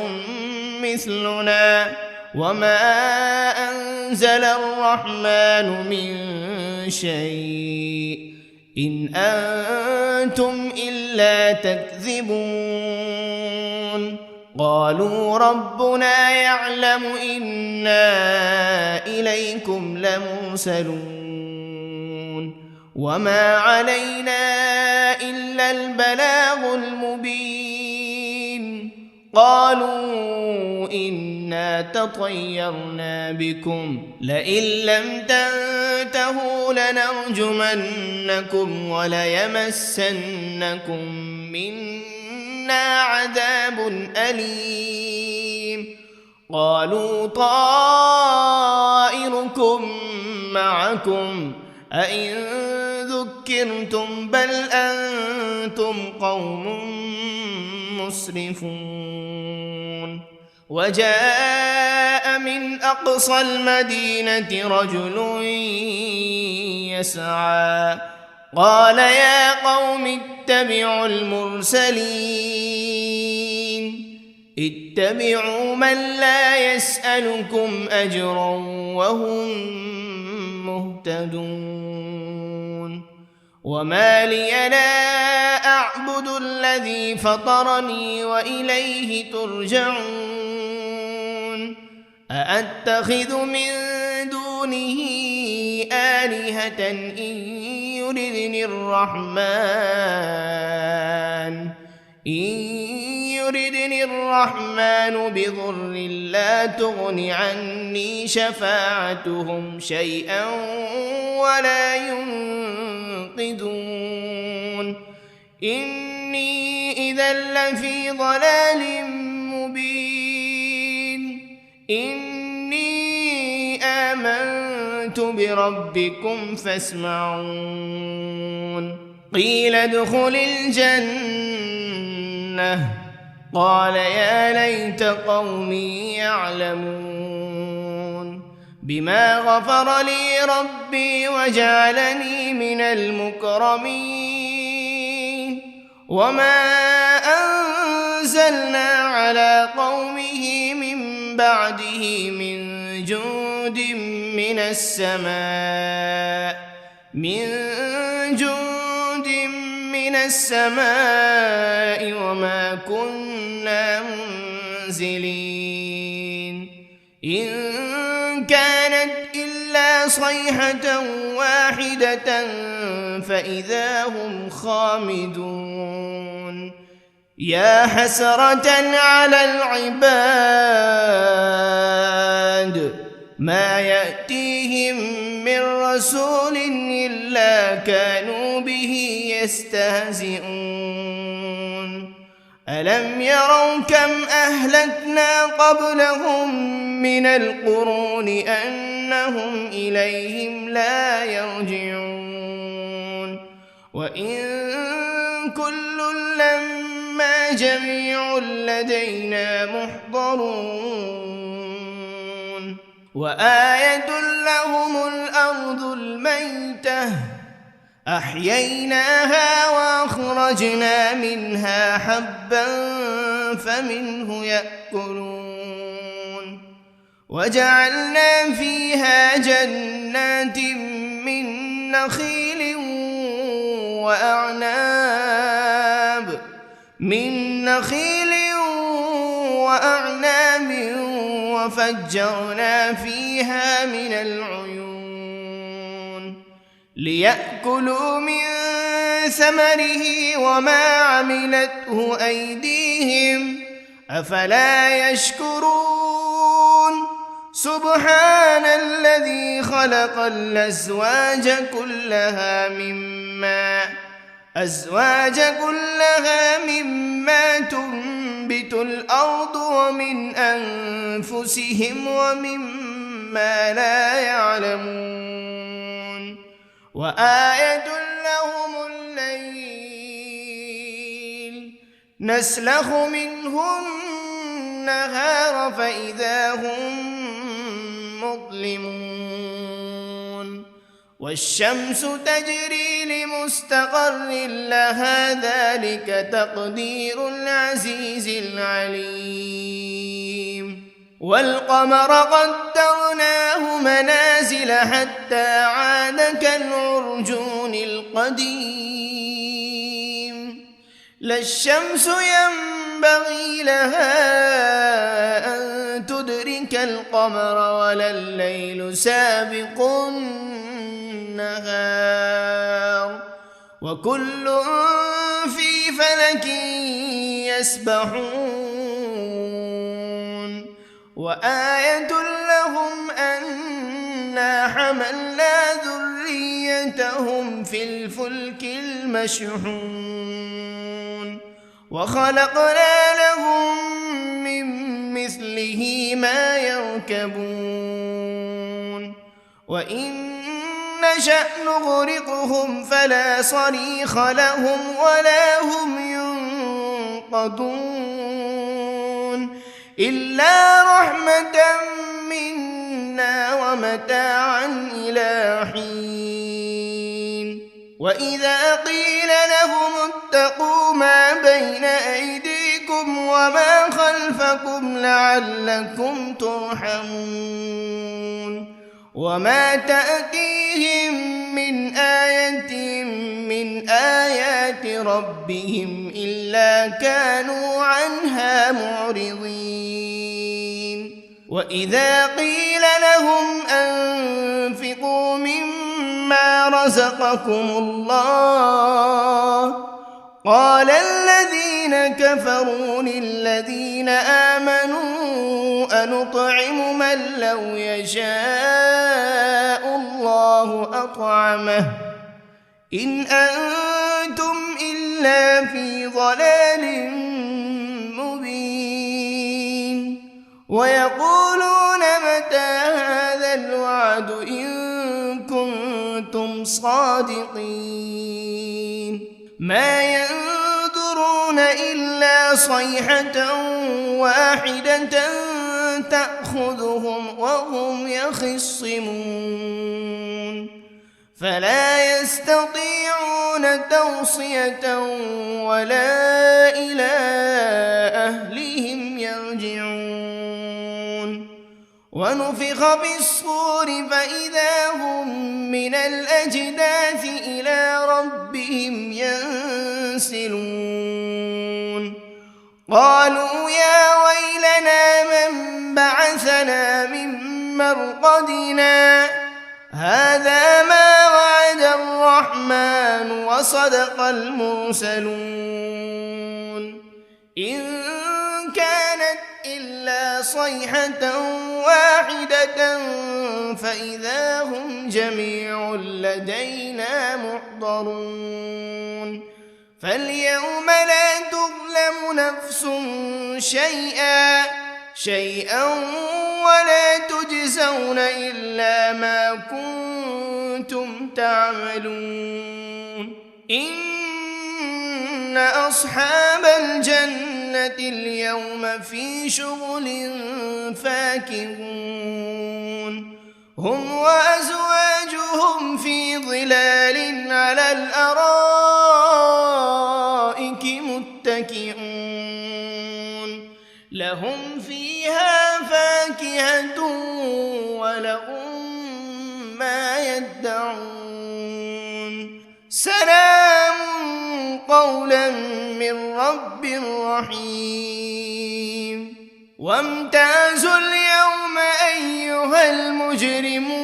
[SPEAKER 2] مثلنا وما أنزل الرحمن من شيء إن أنتم إلا تكذبون قالوا ربنا يعلم إنا إليكم لمرسلون
[SPEAKER 1] وما علينا إلا البلاغ المبين قالوا إنا تطيرنا بكم لئن لم تنتهوا لنرجمنكم وليمسنكم منا عذاب أليم قالوا طائركم معكم أئن ذكرتم بل أنتم قوم مسرفون وجاء من أقصى المدينة رجل يسعى قال يا قوم اتبعوا المرسلين اتبعوا من لا يسألكم أجرا وهم مهتدون وما لي لا أعبد الذي فطرني وإليه ترجعون أأتخذ من دونه آلهة إن يردني الرحمن بضر لا تغن عني شفاعتهم شيئا ولا ينقذون إني إذا لفي ضلال مبين إني آمنت بربكم فاسمعون قيل ادخل الجنة قال يا ليت قومي يعلمون بما غفر لي ربي وجعلني من المكرمين وما أنزلنا على قومه من بعده من جند من السماء وما كنا منزلين إن كانت إلا صيحة واحدة فإذا هم خامدون يا حسرة على العباد ما يأتيهم من رسول إلا كانوا به يستهزئون ألم يروا كم أهلكنا قبلهم من القرون أنهم إليهم لا يرجعون وإن كل لما جميع لدينا محضرون وآية لهم الأرض الميتة أحييناها وأخرجنا منها حبا فمنه يأكلون وجعلنا فيها جنات من نخيل وأعناب وفجرنا فيها من العيون ليأكلوا من ثمره وما عملته أيديهم أفلا يشكرون سبحان الذي خلق الأزواج كلها مما تنبت الأرض ومن أنفسهم ومما لا يعلمون وآية لهم الليل نسلخ منه النهار فإذا هم مظلمون والشمس تجري لمستقر لها ذلك تقدير العزيز العليم والقمر قدرناه منازل حتى عاد كالعرجون القديم لا الشمس ينبغي لها أن تدرك القمر ولا الليل سابق النهار وكل في فلك يسبحون وآية لهم أنا حملنا ذريتهم في الفلك المشحون وخلقنا لهم من مثله ما يركبون وإن نشأ نغرقهم فلا صريخ لهم ولا هم ينقذون إلا رحمة منا ومتاعا إلى حين وإذا قيل لهم اتقوا ما بين أيديكم وما خلفكم لعلكم ترحمون وما تأتيهم من آية من آيات ربهم إلا كانوا عنها معرضين وإذا قيل لهم أنفقوا مما رزقكم الله قال الذين كفروا للذين آمنوا أنطعم من لو يشاء الله أطعمه إن أنتم إلا في ضلال مبين ويقولون متى هذا الوعد إن كنتم صادقين ما ينظرون إلا صيحة واحدة تأخذهم وهم يخصمون فلا يستطيعون توصية ولا إلى أهلهم يرجعون ونفخ بالصور فإذا هم من الأجداث إلى ربهم ينسلون قالوا يا ويلنا من بعثنا من مرقدنا هذا ما وعد الرحمن وصدق المرسلون إن كانت إلا صيحة واحدة فإذا هم جميع لدينا محضرون فاليوم لا تظلم نفس شيئا ولا تجزون إلا ما كنتم تعملون إن أصحاب الجنة اليوم في شغل فاكهون هم وأزواجهم في ظلال على الأرائك متكئون لهم فيها فاكهة ولهم ما يدعون سلام قولا من رب رحيم وامتازوا اليوم أيها المجرمون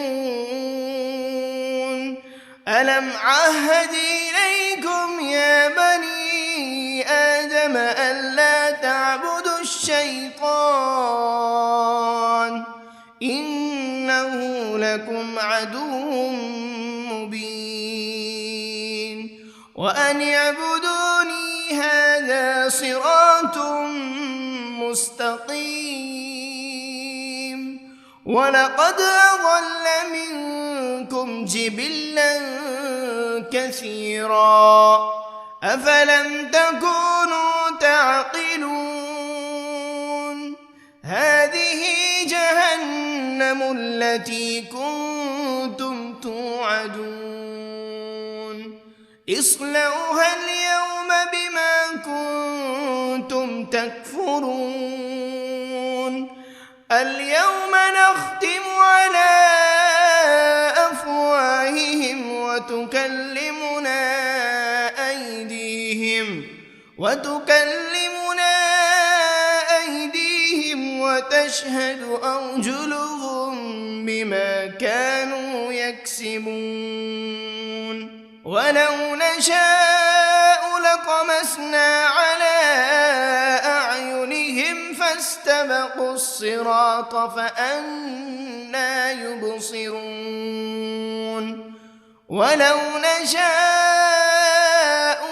[SPEAKER 1] ألم عهد إليكم يا بني آدم ألا تعبدوا الشيطان إنه لكم عدو مبين وأن اعبدوني هذا صراط مستقيم ولقد أضل منكم جبلا كثيرا أفلم تكونوا تعقلون هذه جهنم التي كنتم توعدون اصلوها اليوم بما كنتم تكفرون اليوم نختم على أفواههم وتكلمنا أيديهم وتشهد أرجلهم بما كانوا يكسبون ولو نشاء لطمسنا على أعينهم فاستبقوا الصراط فأنى يبصرون ولو نشاء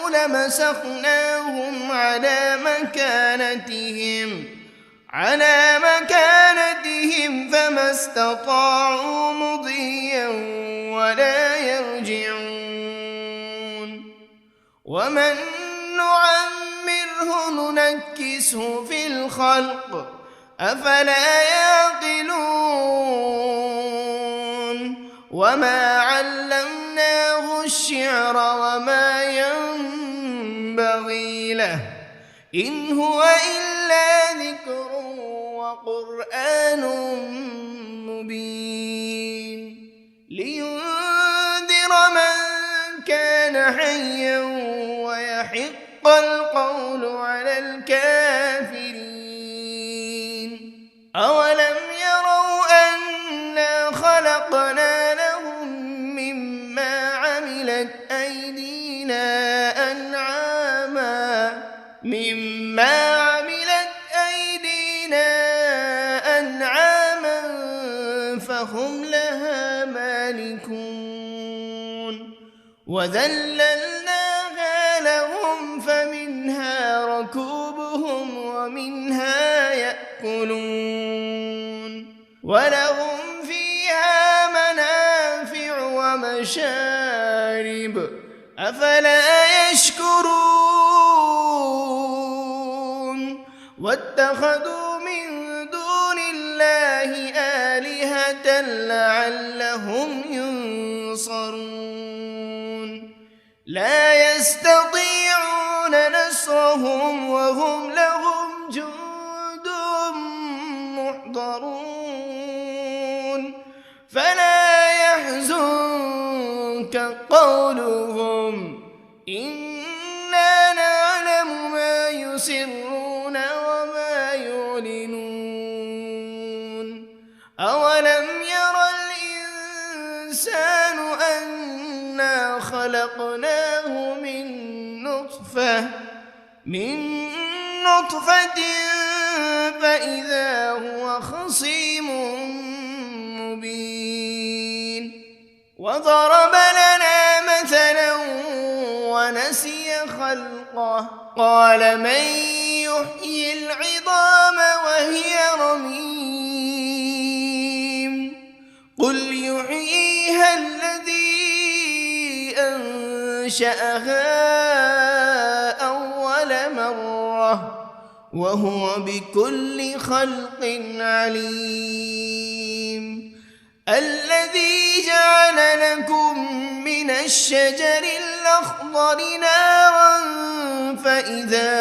[SPEAKER 1] لمسخناهم على مكانتهم فما استطاعوا مضيا ولا يرجعون ومن نعمره ننكسه في الخلق أفلا يعقلون وما علمناه الشعر وما ينبغي له إن هو إلا ذكر وقرآن مبين لينذر من كان حيا ويحق القول على الكافرين أولم يروا أنا خلقنا لهم مما عملت أيدينا أنعاما فهم لها مالكون وذللناها لهم فمنها ركوبهم ومنها يأكلون ولهم فيها منافع ومشارب أفلا يشكرون واتخذوا من دون الله آلهة لعلهم ينصرون لا يستطيعون نصرهم وهم لهم جند محضرون فلا يحزنك قولهم إنا نعلم ما يسرون وما يعلنون أولم ير الإنسان أنا خلقناه من نطفة فإذا هو خصيم مبين وضرب لنا مثلا ونسي خلقه قال من يحيي العظام وهي رميم قل يحييها الذي أنشأها أول مرة وهو بكل خلق عليم الذي جعل لكم من الشجر الأخضر نارا فإذا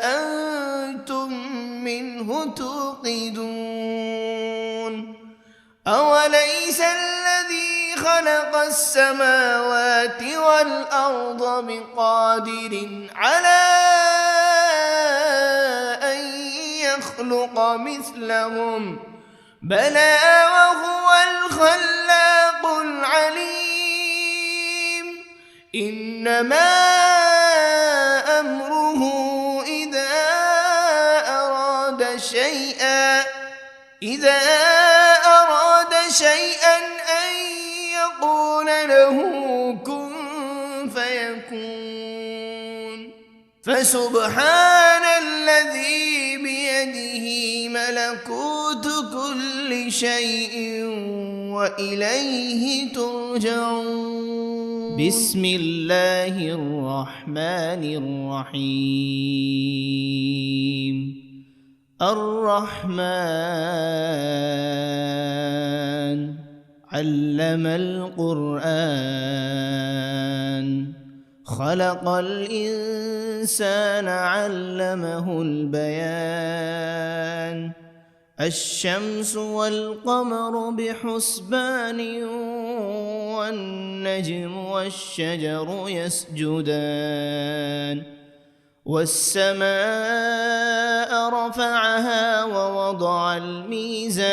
[SPEAKER 1] أنتم منه توقدون أوليس الذي خلق السماوات والأرض بقادر على أن يخلق مثلهم بلى وهو الخلاق العليم إنما أمره إذا أراد شيئا أن يقول له كن فيكون فسبحان الذي بيده ملكوت كل شيء وإليه ترجعون بسم الله الرحمن الرحيم الرحمن علم القرآن خلق الإنسان علمه البيان الشمس والقمر بحسبان والنجم والشجر يسجدان والسماء رفعها ووضع الميزان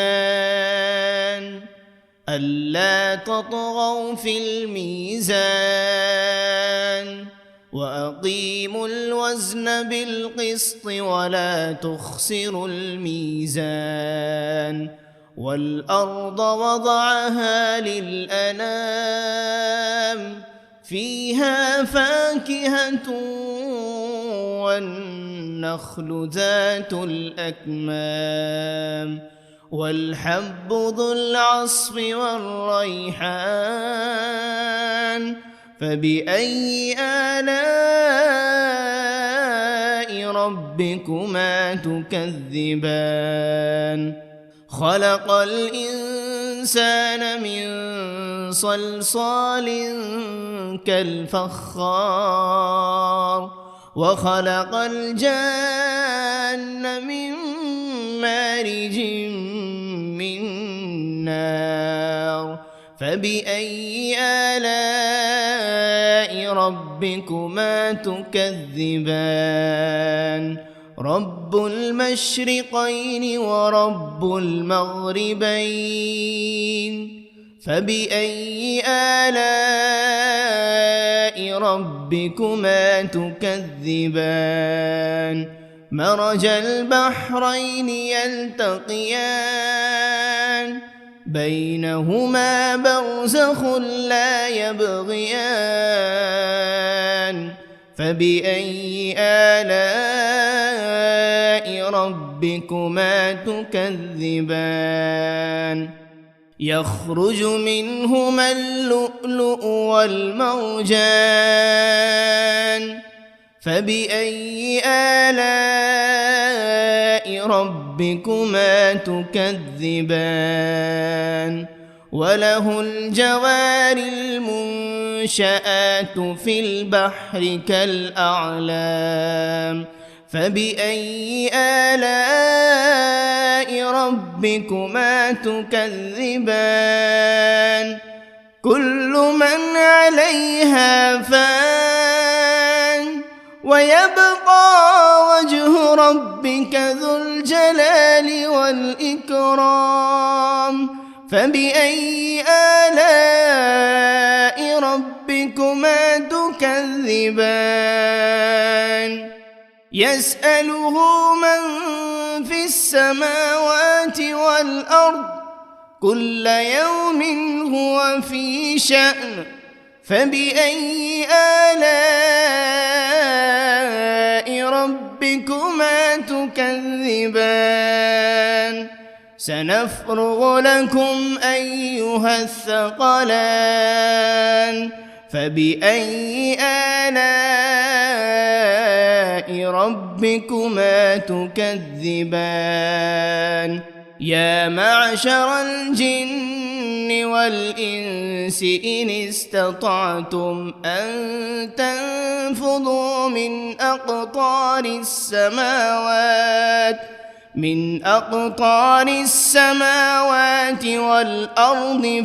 [SPEAKER 1] ألا تطغوا في الميزان وأقيموا الوزن بالقسط ولا تخسروا الميزان والأرض وضعها للأنام فيها فاكهة والنخل ذات الأكمام والحب ذو العصف والريحان فبأي آلاء ربكما تكذبان خلق الإنسان من صلصال كالفخار وخلق الجان من مارج من نار فبأي آلاء ربكما تكذبان رب المشرقين ورب المغربين فبأي آلاء ربكما تكذبان مرج البحرين يلتقيان بينهما برزخ لا يبغيان فبأي آلاء ربكما تكذبان يخرج منهما اللؤلؤ والمرجان فبأي آلاء ربكما تكذبان وله الجوار المنشآت في البحر كالأعلام فبأي آلاء ربكما تكذبان كل من عليها فان ويبقى وجه ربك ذو الجلال والإكرام فبأي آلاء ربكما تكذبان يسأله من في السماوات والأرض كل يوم هو في شأن فبأي آلاء ربكما تكذبان سنفرغ لكم أيها الثقلان فبأي آلاء ربكما تكذبان يا معشر الجن والإنس إن استطعتم أن تنفذوا من أقطار السماوات والأرض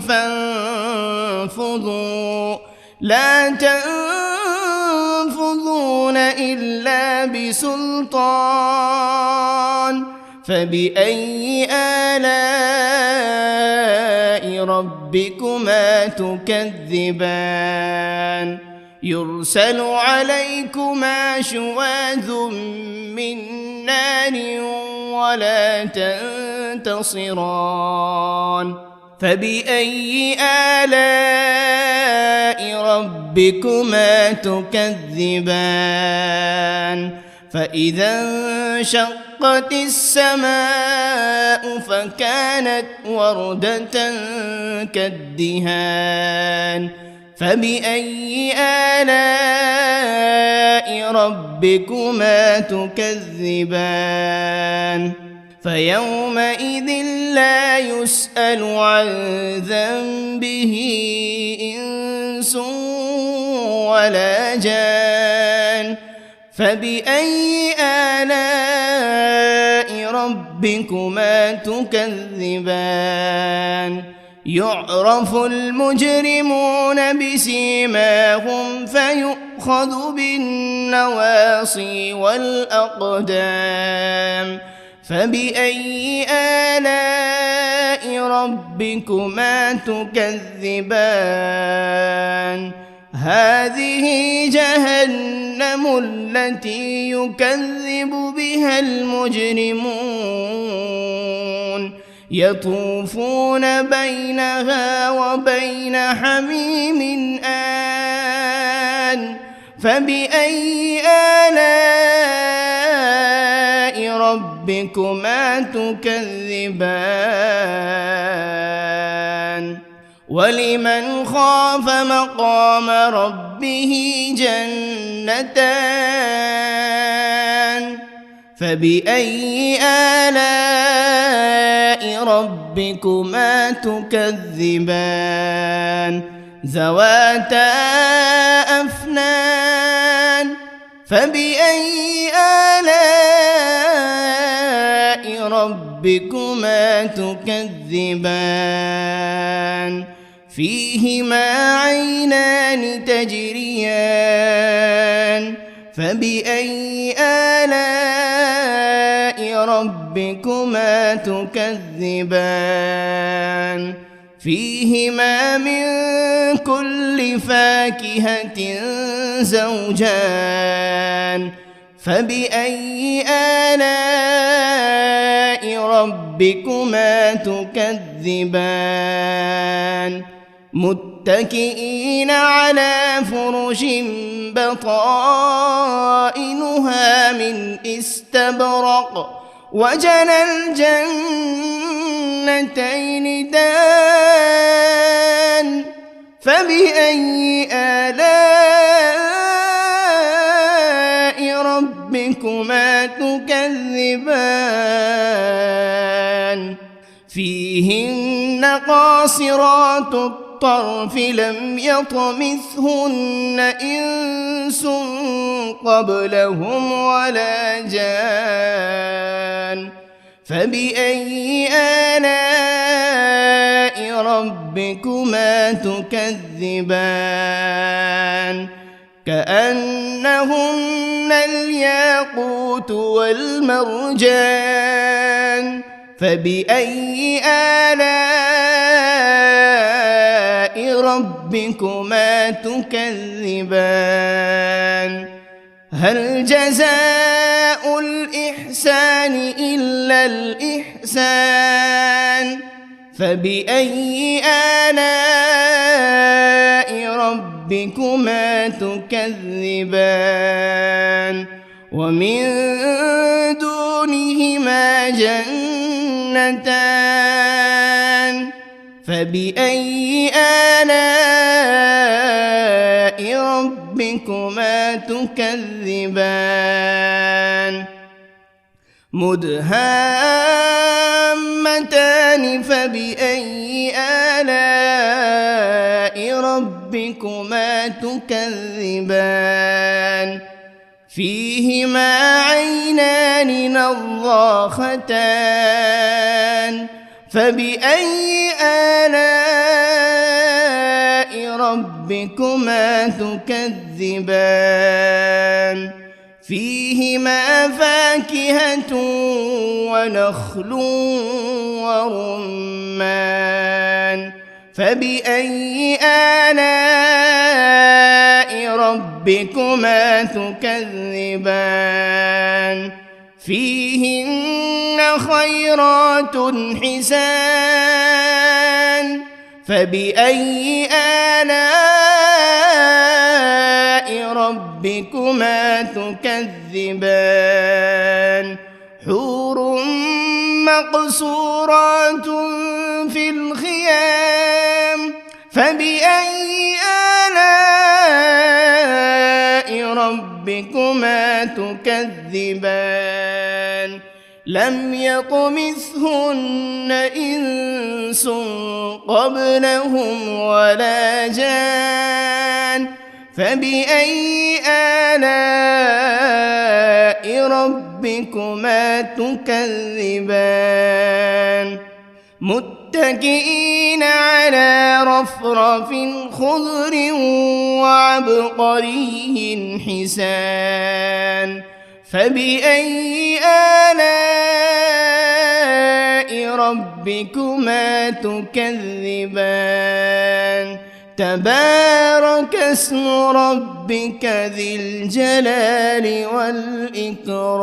[SPEAKER 1] فانفذوا لا تنفذون إلا بسلطان فبأي آلاء ربكما تكذبان يرسل عليكما شواذ من نار ولا تنتصران فبأي آلاء ربكما تكذبان فإذا انشقت السماء فكانت وردة كالدهان فبأي آلاء ربكما تكذبان فيومئذ لا يسأل عن ذنبه إنس ولا جان فبأي آلاء ربكما تكذبان يعرف المجرمون بسيماهم فيؤخذ بالنواصي والأقدام فبأي آلاء ربكما تكذبان هذه جهنم التي يكذب بها المجرمون يطوفون بينها وبين حميم آن فبأي آلاء ربكما تكذبان ولمن خاف مقام ربه جنتان فبأي آلاء ربكما تكذبان ذواتا أفنان فبأي آلاء ربكما تكذبان فيهما عينان تجريان فبأي آلاء ربكما تكذبان فيهما من كل فاكهة زوجان فبأي آلاء ربكما تكذبان متكئين على فرش بطائنها من استبرق وجنى الجنتين دان فبأي آلاء ربكما تكذبان فيهن قاصرات الطرف لم يطمثهن إنس قبلهم ولا جان فبأي آلاء ربكما تكذبان كأنهن الياقوت والمرجان فبأي آلاء ربكما تكذبان هل جزاء الإحسان إلا الإحسان فبأي آلاء ربكما تكذبان ومن دونهما جنتان فبأي آلاء ربكما تكذبان مدهامتان فبأي آلاء ربكما تكذبان فيهما عينان نضاختان فبأي آلاء ربكما تكذبان فيهما فاكهة ونخل ورمان فبأي آلاء ربكما تكذبان فيهن خيرات حسان فبأي آلاء ربكما تكذبان حور مقصورات في الخيام فبأي آلاء ربكما تكذبان لم يطمثهن إنس قبلهم ولا جان فبأي آلاء ربكما تكذبان متكئين على رفرف خضر وعبقري حسان فبأي آلاء ربكما تكذبان تبارك اسم ربك ذي الجلال والإكرام.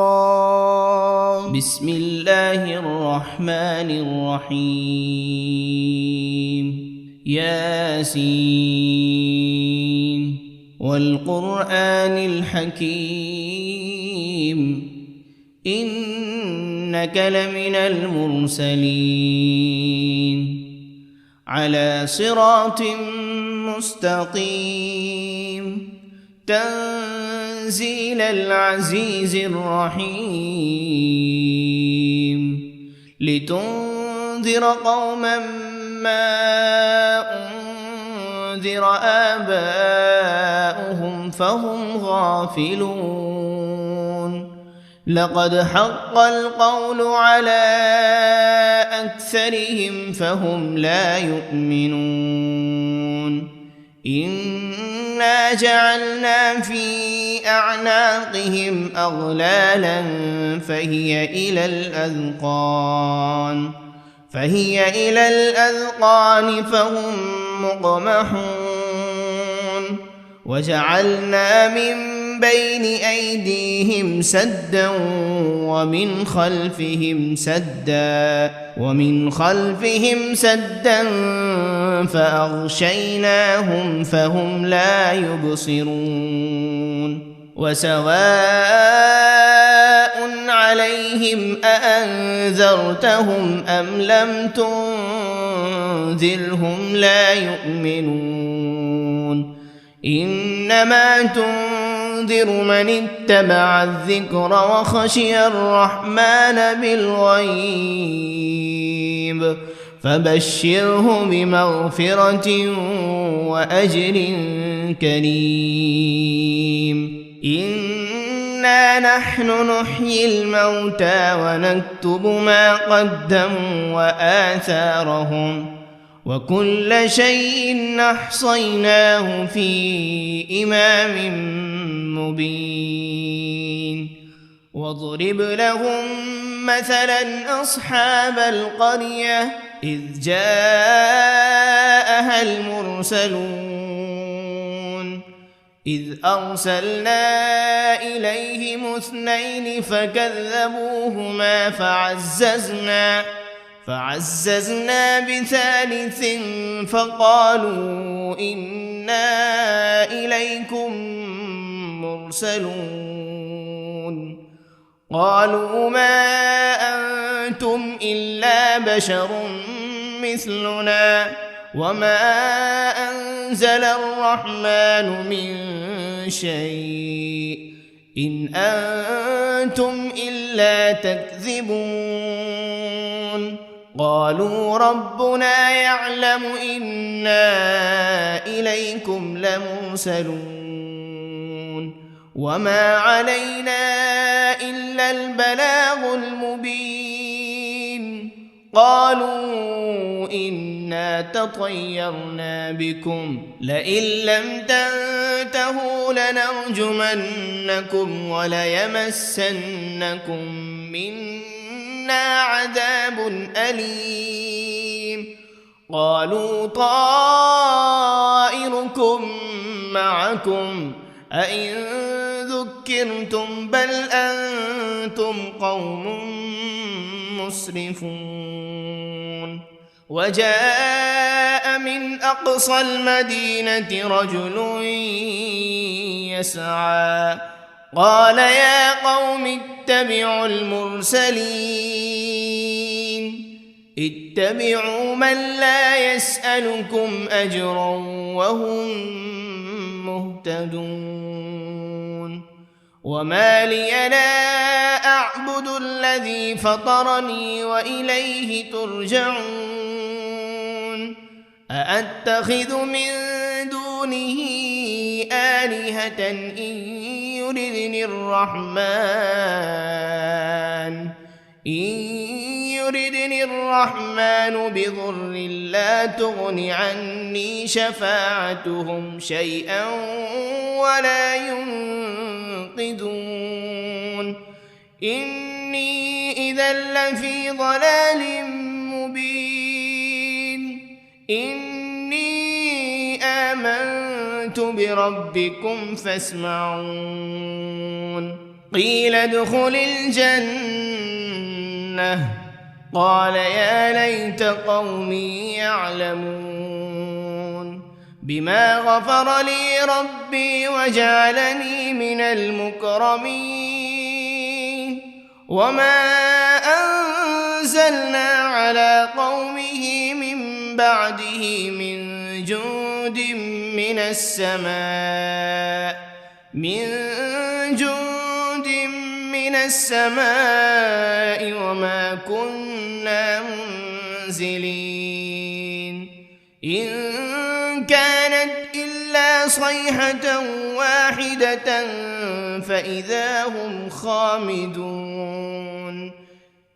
[SPEAKER 1] بسم الله الرحمن الرحيم. ياسين والقرآن الحكيم إنك لمن المرسلين على صراط مستقيم تنزيل العزيز الرحيم لتنذر قوما ما أنذر آباؤهم فهم غافلون لقد حق القول على أكثرهم فهم لا يؤمنون إنا جعلنا في أعناقهم أغلالا فهي إلى الأذقان فهم مقمحون وجعلنا من بين أيديهم سدا ومن خلفهم سدا فأغشيناهم فهم لا يبصرون وسواء عليهم أأنذرتهم أم لم تنذرهم لا يؤمنون إنما تنذر من اتبع الذكر وخشي الرحمن بالغيب فبشره بمغفرة وأجر كريم. إنا نحن نحيي الموتى ونكتب ما قدموا وآثارهم وكل شيء أحصيناه في إمام مبين. واضرب لهم مثلا أصحاب القرية إذ جاءها المرسلون إذ أرسلنا إليهم 2 فكذبوهما فعززنا بثالث فقالوا إنا إليكم مرسلون قالوا ما أنتم إلا بشر مثلنا وما أنزل الرحمن من شيء إن أنتم إلا تكذبون قالوا ربنا يعلم إنا إليكم لمرسلون وما علينا إلا البلاغ المبين. قالوا إنا تطيرنا بكم لئن لم تنتهوا لنرجمنكم وليمسنكم منا عذاب أليم. قالوا طائركم معكم أئن ذكرتم بل أنتم قوم مسرفون. وجاء من أقصى المدينة رجل يسعى قال يا قوم اتبعوا المرسلين اتبعوا من لا يسألكم أجرا وهم مهتدون. وما لي لا أعبد الذي فطرني وإليه ترجعون. أأتخذ من دونه آلهة إن يردني الرحمن بضر لا تغن عني شفاعتهم شيئا ولا ينقذون. إني إذا لفي ضلال إني آمنت بربكم فاسمعون قيل ادخل الجنة قال يا ليت قومي يعلمون بما غفر لي ربي وجعلني من المكرمين وما أنزلنا على قومه من بعده من جند من السماء وما كنا منزلين إن كانت إلا صيحة واحدة فإذا هم خامدون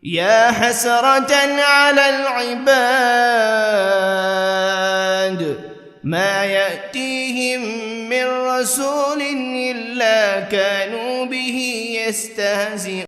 [SPEAKER 1] يا حسرة على العباد ما يأتيهم من رسول إلا كانوا به يستهزئون